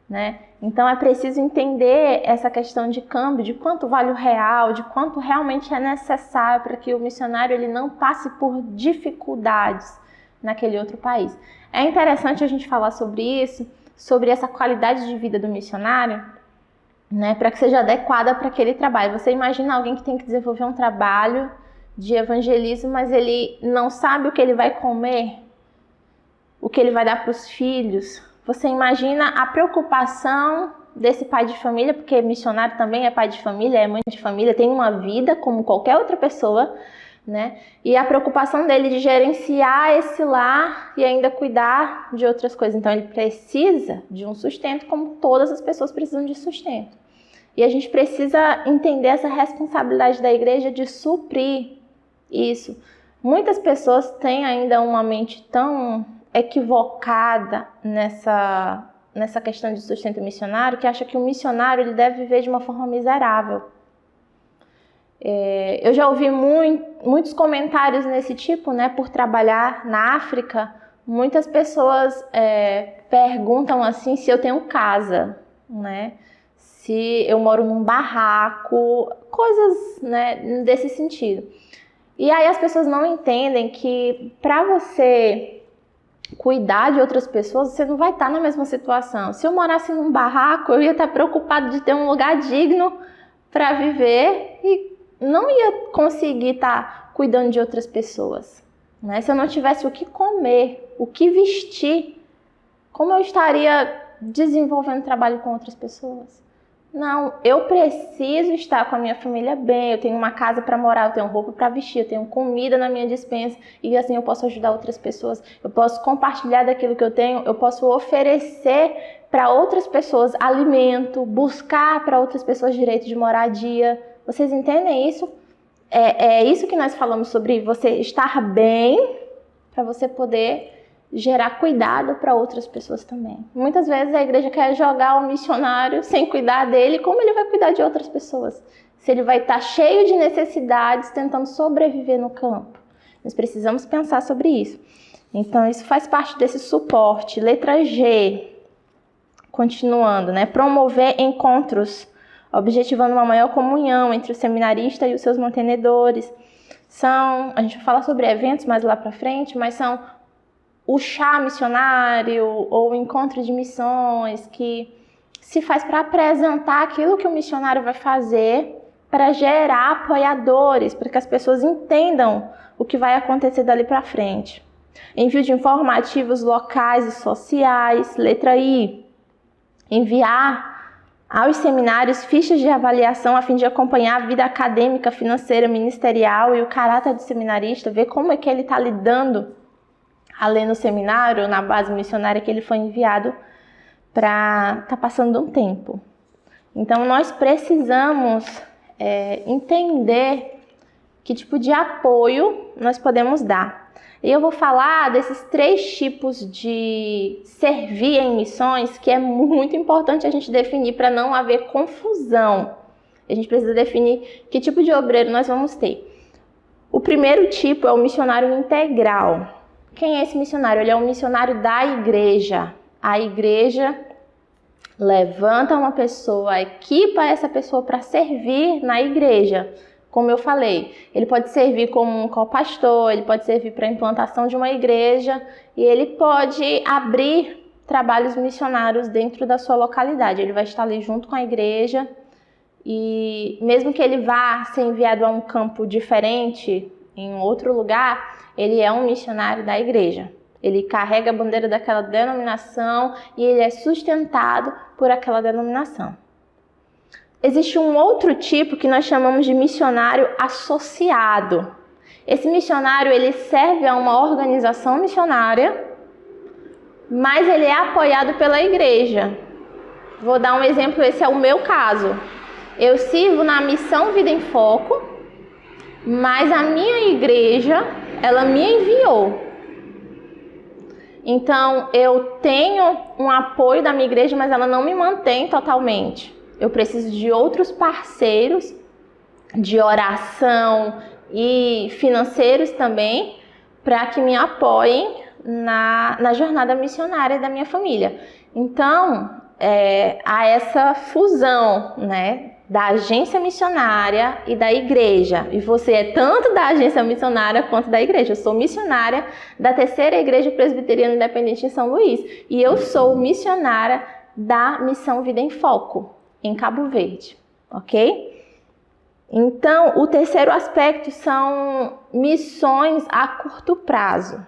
né? Então é preciso entender essa questão de câmbio, de quanto vale o real, de quanto realmente é necessário para que o missionário ele não passe por dificuldades naquele outro país. É interessante a gente falar sobre isso, sobre essa qualidade de vida do missionário, né, para que seja adequada para aquele trabalho. Você imagina alguém que tem que desenvolver um trabalho de evangelismo, mas ele não sabe o que ele vai comer, o que ele vai dar para os filhos. Você imagina a preocupação desse pai de família, porque missionário também é pai de família, é mãe de família, tem uma vida como qualquer outra pessoa, né? E a preocupação dele de gerenciar esse lar e ainda cuidar de outras coisas. Então ele precisa de um sustento, como todas as pessoas precisam de sustento. E a gente precisa entender essa responsabilidade da igreja de suprir isso. Muitas pessoas têm ainda uma mente tão equivocada nessa questão de sustento missionário, que acha que o missionário ele deve viver de uma forma miserável. Eu já ouvi muitos comentários nesse tipo, né? Por trabalhar na África, muitas pessoas perguntam assim se eu tenho casa, né? se eu moro num barraco, coisas, né, desse sentido. E aí as pessoas não entendem que para você cuidar de outras pessoas, você não vai estar na mesma situação. Se eu morasse num barraco, eu ia estar preocupado de ter um lugar digno para viver e não ia conseguir estar cuidando de outras pessoas, né? Se eu não tivesse o que comer, o que vestir, como eu estaria desenvolvendo trabalho com outras pessoas? Não, eu preciso estar com a minha família bem, eu tenho uma casa para morar, eu tenho roupa para vestir, eu tenho comida na minha despensa e assim eu posso ajudar outras pessoas, eu posso compartilhar daquilo que eu tenho, eu posso oferecer para outras pessoas alimento, buscar para outras pessoas direito de moradia. Vocês entendem isso? É isso que nós falamos sobre você estar bem para você poder gerar cuidado para outras pessoas também. Muitas vezes a igreja quer jogar o missionário sem cuidar dele, como ele vai cuidar de outras pessoas? Se ele vai estar cheio de necessidades, tentando sobreviver no campo. Nós precisamos pensar sobre isso. Então, isso faz parte desse suporte. Letra G, continuando, né? Promover encontros, objetivando uma maior comunhão entre o seminarista e os seus mantenedores. A gente vai falar sobre eventos mais lá para frente, mas são o chá missionário ou o encontro de missões que se faz para apresentar aquilo que o missionário vai fazer para gerar apoiadores, para que as pessoas entendam o que vai acontecer dali para frente. Envio de informativos locais e sociais. Letra I, enviar aos seminários fichas de avaliação a fim de acompanhar a vida acadêmica, financeira, ministerial e o caráter do seminarista, ver como é que ele está lidando além no seminário, na base missionária que ele foi enviado para estar passando um tempo. Então, nós precisamos entender que tipo de apoio nós podemos dar. E eu vou falar desses 3 tipos de servir em missões que é muito importante a gente definir para não haver confusão. A gente precisa definir que tipo de obreiro nós vamos ter. O primeiro tipo é o missionário integral. Quem é esse missionário? Ele é um missionário da igreja. A igreja levanta uma pessoa, equipa essa pessoa para servir na igreja. Como eu falei, ele pode servir como um co-pastor, ele pode servir para a implantação de uma igreja e ele pode abrir trabalhos missionários dentro da sua localidade. Ele vai estar ali junto com a igreja e mesmo que ele vá ser enviado a um campo diferente, em outro lugar, ele é um missionário da igreja. Ele carrega a bandeira daquela denominação e ele é sustentado por aquela denominação. Existe um outro tipo que nós chamamos de missionário associado. Esse missionário, ele serve a uma organização missionária, mas ele é apoiado pela igreja. Vou dar um exemplo, esse é o meu caso. Eu sirvo na Missão Vida em Foco, mas a minha igreja, ela me enviou. Então, eu tenho um apoio da minha igreja, mas ela não me mantém totalmente. Eu preciso de outros parceiros de oração e financeiros também, para que me apoiem na jornada missionária da minha família. Então, há essa fusão, né, da agência missionária e da igreja. E você é tanto da agência missionária quanto da igreja. Eu sou missionária da Terceira Igreja Presbiteriana Independente em São Luís. E eu sou missionária da Missão Vida em Foco, em Cabo Verde. Ok? Então, o terceiro aspecto são missões a curto prazo.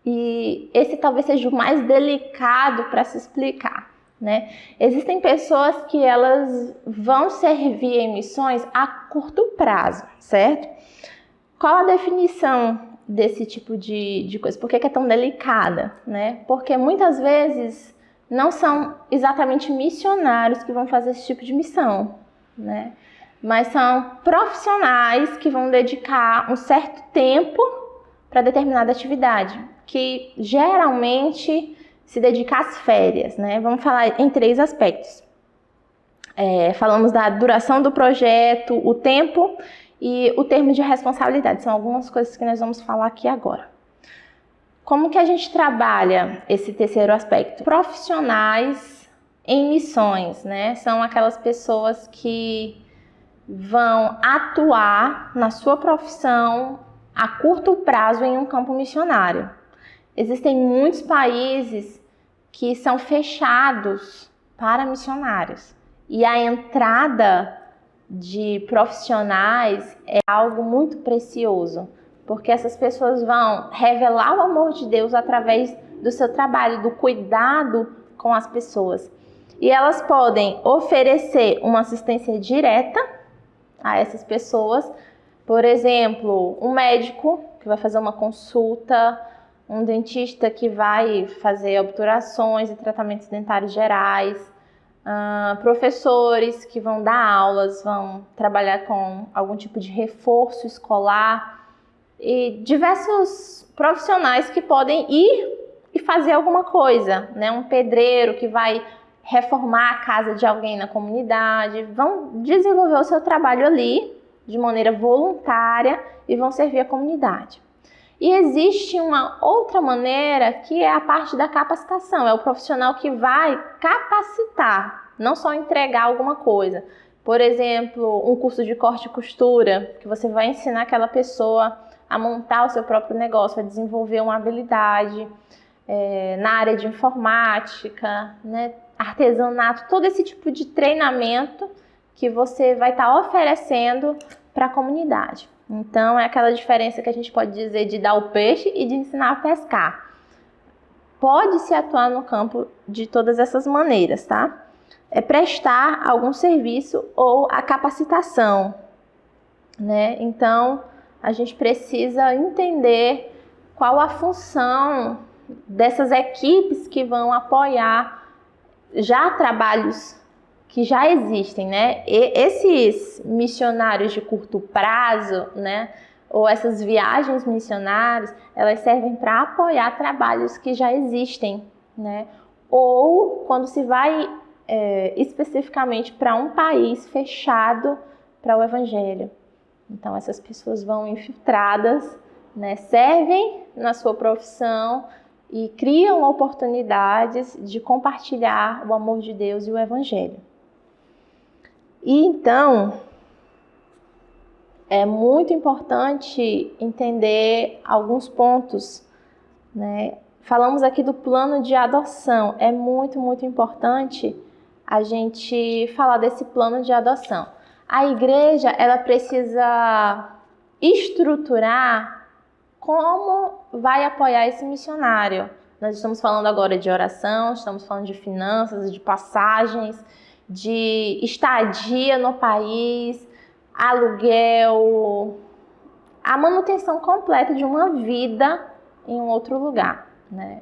E esse talvez seja o mais delicado para se explicar. Né? Existem pessoas que elas vão servir em missões a curto prazo, certo? Qual a definição desse tipo de coisa? Por que é tão delicada? Né? Porque muitas vezes não são exatamente missionários que vão fazer esse tipo de missão, né? Mas são profissionais que vão dedicar um certo tempo para determinada atividade, que geralmente se dedicar às férias, né? Vamos falar em 3 aspectos. Falamos da duração do projeto, o tempo e o termo de responsabilidade. São algumas coisas que nós vamos falar aqui agora. Como que a gente trabalha esse terceiro aspecto? Profissionais em missões, né? São aquelas pessoas que vão atuar na sua profissão a curto prazo em um campo missionário. Existem muitos países que são fechados para missionários e a entrada de profissionais é algo muito precioso, porque essas pessoas vão revelar o amor de Deus através do seu trabalho, do cuidado com as pessoas. E elas podem oferecer uma assistência direta a essas pessoas, por exemplo, um médico que vai fazer uma consulta, um dentista que vai fazer obturações e tratamentos dentários gerais, professores que vão dar aulas, vão trabalhar com algum tipo de reforço escolar e diversos profissionais que podem ir e fazer alguma coisa, né? Um pedreiro que vai reformar a casa de alguém na comunidade, vão desenvolver o seu trabalho ali de maneira voluntária e vão servir a comunidade. E existe uma outra maneira que é a parte da capacitação, é o profissional que vai capacitar, não só entregar alguma coisa. Por exemplo, um curso de corte e costura, que você vai ensinar aquela pessoa a montar o seu próprio negócio, a desenvolver uma habilidade na área de informática, né, artesanato, todo esse tipo de treinamento que você vai estar oferecendo para a comunidade. Então, é aquela diferença que a gente pode dizer de dar o peixe e de ensinar a pescar. Pode-se atuar no campo de todas essas maneiras, tá? É prestar algum serviço ou a capacitação, né? Então, a gente precisa entender qual a função dessas equipes que vão apoiar já trabalhos que já existem, né? E esses missionários de curto prazo, né? Ou essas viagens missionárias, elas servem para apoiar trabalhos que já existem, né? Ou quando se vai especificamente para um país fechado para o evangelho. Então essas pessoas vão infiltradas, né? Servem na sua profissão e criam oportunidades de compartilhar o amor de Deus e o evangelho. E então, é muito importante entender alguns pontos, né? Falamos aqui do plano de adoção. É muito, muito importante a gente falar desse plano de adoção. A igreja, ela precisa estruturar como vai apoiar esse missionário. Nós estamos falando agora de oração, estamos falando de finanças, de passagens, de estadia no país, aluguel, a manutenção completa de uma vida em um outro lugar, né?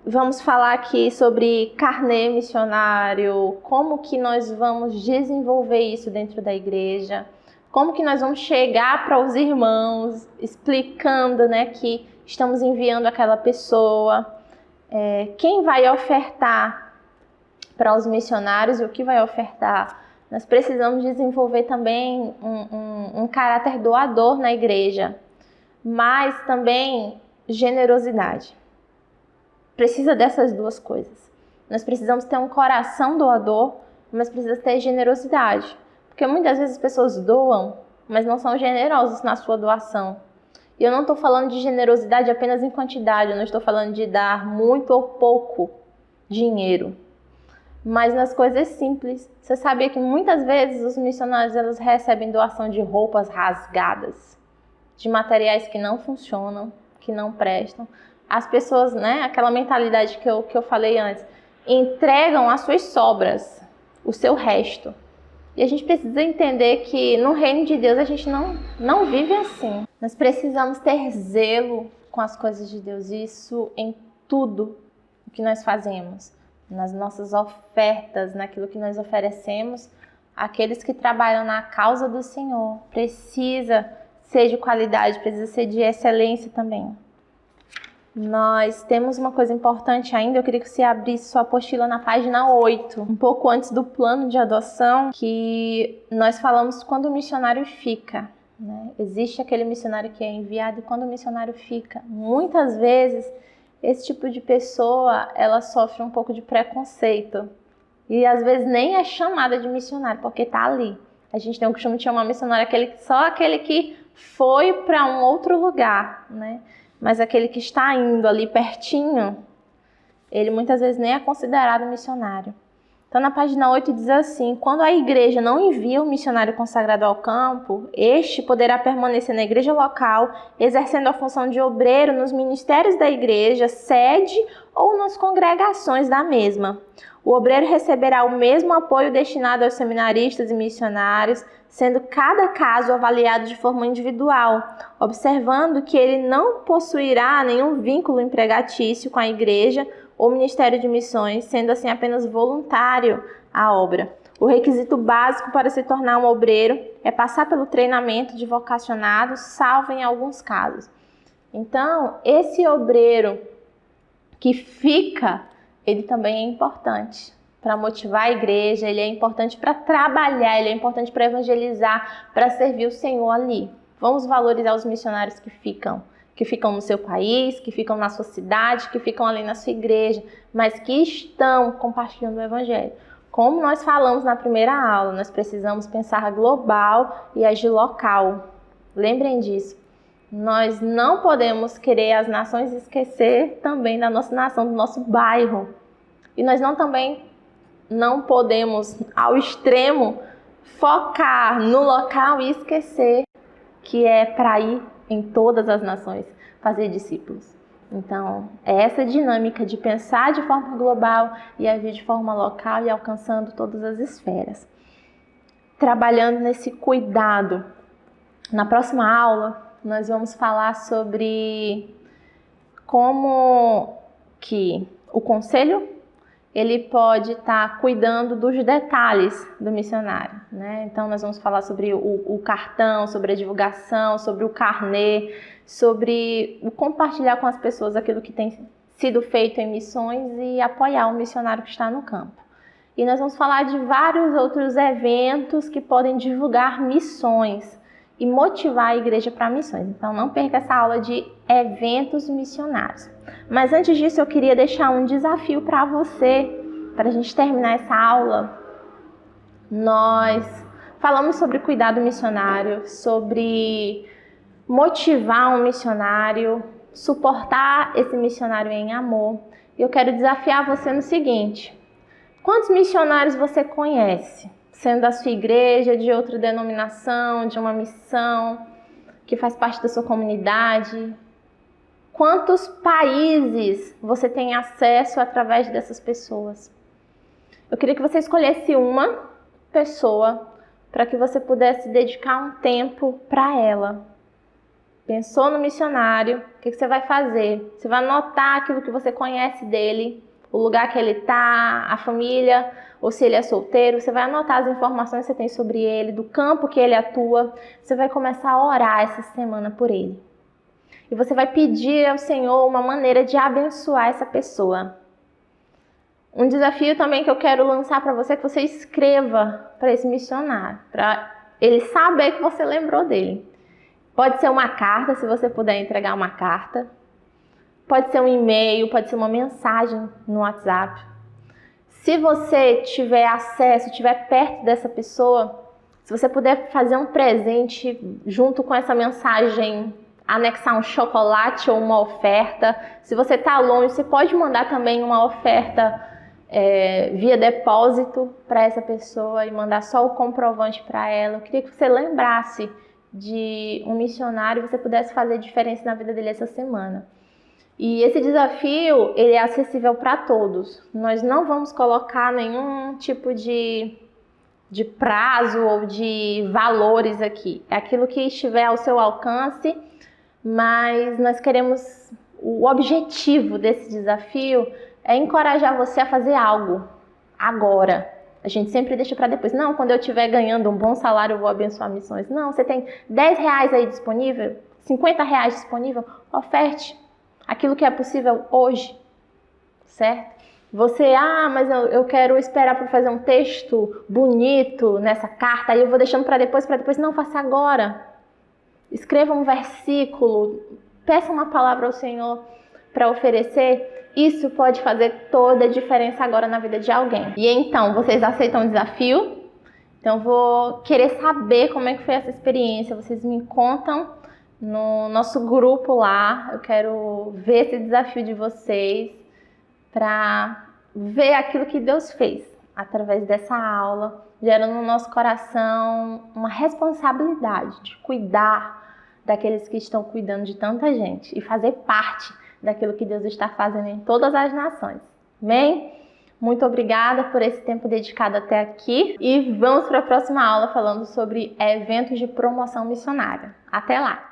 Vamos falar aqui sobre carnê missionário, como que nós vamos desenvolver isso dentro da igreja, como que nós vamos chegar para os irmãos explicando, né, que estamos enviando aquela pessoa, quem vai ofertar para os missionários e o que vai ofertar. Nós precisamos desenvolver também um caráter doador na igreja, mas também generosidade. Precisa dessas duas coisas. Nós precisamos ter um coração doador, mas precisa ter generosidade. Porque muitas vezes as pessoas doam, mas não são generosos na sua doação. E eu não estou falando de generosidade apenas em quantidade, eu não estou falando de dar muito ou pouco dinheiro, mas nas coisas simples. Você sabia que muitas vezes os missionários eles recebem doação de roupas rasgadas, de materiais que não funcionam, que não prestam. As pessoas, né, aquela mentalidade que eu falei antes, entregam as suas sobras, o seu resto. E a gente precisa entender que no reino de Deus a gente não vive assim. Nós precisamos ter zelo com as coisas de Deus, isso em tudo o que nós fazemos. Nas nossas ofertas, naquilo que nós oferecemos, aqueles que trabalham na causa do Senhor, precisa ser de qualidade, precisa ser de excelência também. Nós temos uma coisa importante ainda, eu queria que você abrisse sua apostila na página 8, um pouco antes do plano de adoção, que nós falamos quando o missionário fica, né? Existe aquele missionário que é enviado e quando o missionário fica, muitas vezes esse tipo de pessoa, ela sofre um pouco de preconceito. E às vezes nem é chamada de missionário, porque está ali. A gente tem o costume de chamar missionário só aquele que foi para um outro lugar, né? Mas aquele que está indo ali pertinho, ele muitas vezes nem é considerado missionário. Então, na página 8 diz assim: quando a igreja não envia o missionário consagrado ao campo, este poderá permanecer na igreja local, exercendo a função de obreiro nos ministérios da igreja, sede ou nas congregações da mesma. O obreiro receberá o mesmo apoio destinado aos seminaristas e missionários, sendo cada caso avaliado de forma individual, observando que ele não possuirá nenhum vínculo empregatício com a igreja ou Ministério de Missões, sendo assim apenas voluntário à obra. O requisito básico para se tornar um obreiro é passar pelo treinamento de vocacionado, salvo em alguns casos. Então, esse obreiro que fica, ele também é importante para motivar a igreja, ele é importante para trabalhar, ele é importante para evangelizar, para servir o Senhor ali. Vamos valorizar os missionários que ficam no seu país, que ficam na sua cidade, que ficam ali na sua igreja, mas que estão compartilhando o evangelho. Como nós falamos na primeira aula, nós precisamos pensar global e agir local. Lembrem disso. Nós não podemos querer as nações esquecer também da nossa nação, do nosso bairro. E nós também não podemos, ao extremo, focar no local e esquecer que é para ir em todas as nações fazer discípulos. Então, é essa dinâmica de pensar de forma global e agir de forma local e alcançando todas as esferas. Trabalhando nesse cuidado. Na próxima aula, nós vamos falar sobre como que o conselho ele pode estar cuidando dos detalhes do missionário, né? Então, nós vamos falar sobre o cartão, sobre a divulgação, sobre o carnê, sobre o compartilhar com as pessoas aquilo que tem sido feito em missões e apoiar o missionário que está no campo. E nós vamos falar de vários outros eventos que podem divulgar missões e motivar a igreja para missões. Então, não perca essa aula de eventos missionários. Mas antes disso, eu queria deixar um desafio para você, para a gente terminar essa aula. Nós falamos sobre cuidado missionário, sobre motivar um missionário, suportar esse missionário em amor. E eu quero desafiar você no seguinte: quantos missionários você conhece? Sendo da sua igreja, de outra denominação, de uma missão, que faz parte da sua comunidade? Quantos países você tem acesso através dessas pessoas? Eu queria que você escolhesse uma pessoa para que você pudesse dedicar um tempo para ela. Pensou no missionário, o que você vai fazer? Você vai anotar aquilo que você conhece dele, o lugar que ele está, a família, ou se ele é solteiro. Você vai anotar as informações que você tem sobre ele, do campo que ele atua. Você vai começar a orar essa semana por ele. E você vai pedir ao Senhor uma maneira de abençoar essa pessoa. Um desafio também que eu quero lançar para você é que você escreva para esse missionário, para ele saber que você lembrou dele. Pode ser uma carta, se você puder entregar uma carta. Pode ser um e-mail, pode ser uma mensagem no WhatsApp. Se você tiver acesso, estiver perto dessa pessoa, se você puder fazer um presente junto com essa mensagem, anexar um chocolate ou uma oferta. Se você está longe, você pode mandar também uma oferta via depósito para essa pessoa e mandar só o comprovante para ela. Eu queria que você lembrasse de um missionário e você pudesse fazer diferença na vida dele essa semana. E esse desafio, ele é acessível para todos. Nós não vamos colocar nenhum tipo de prazo ou de valores aqui. É aquilo que estiver ao seu alcance, mas nós queremos... O objetivo desse desafio é encorajar você a fazer algo agora. A gente sempre deixa para depois. Não, quando eu estiver ganhando um bom salário, eu vou abençoar missões. Não, você tem R$10 aí disponível, R$50 disponível, oferte aquilo que é possível hoje, certo? Você, mas eu quero esperar para fazer um texto bonito nessa carta, aí eu vou deixando para depois. Não, faça agora. Escreva um versículo, peça uma palavra ao Senhor, para oferecer, isso pode fazer toda a diferença agora na vida de alguém. E então, vocês aceitam o desafio? Então, vou querer saber como é que foi essa experiência. Vocês me contam no nosso grupo lá. Eu quero ver esse desafio de vocês para ver aquilo que Deus fez através dessa aula, gerando no nosso coração uma responsabilidade de cuidar daqueles que estão cuidando de tanta gente e fazer parte daquilo que Deus está fazendo em todas as nações. Amém? Muito obrigada por esse tempo dedicado até aqui e vamos para a próxima aula falando sobre eventos de promoção missionária. Até lá!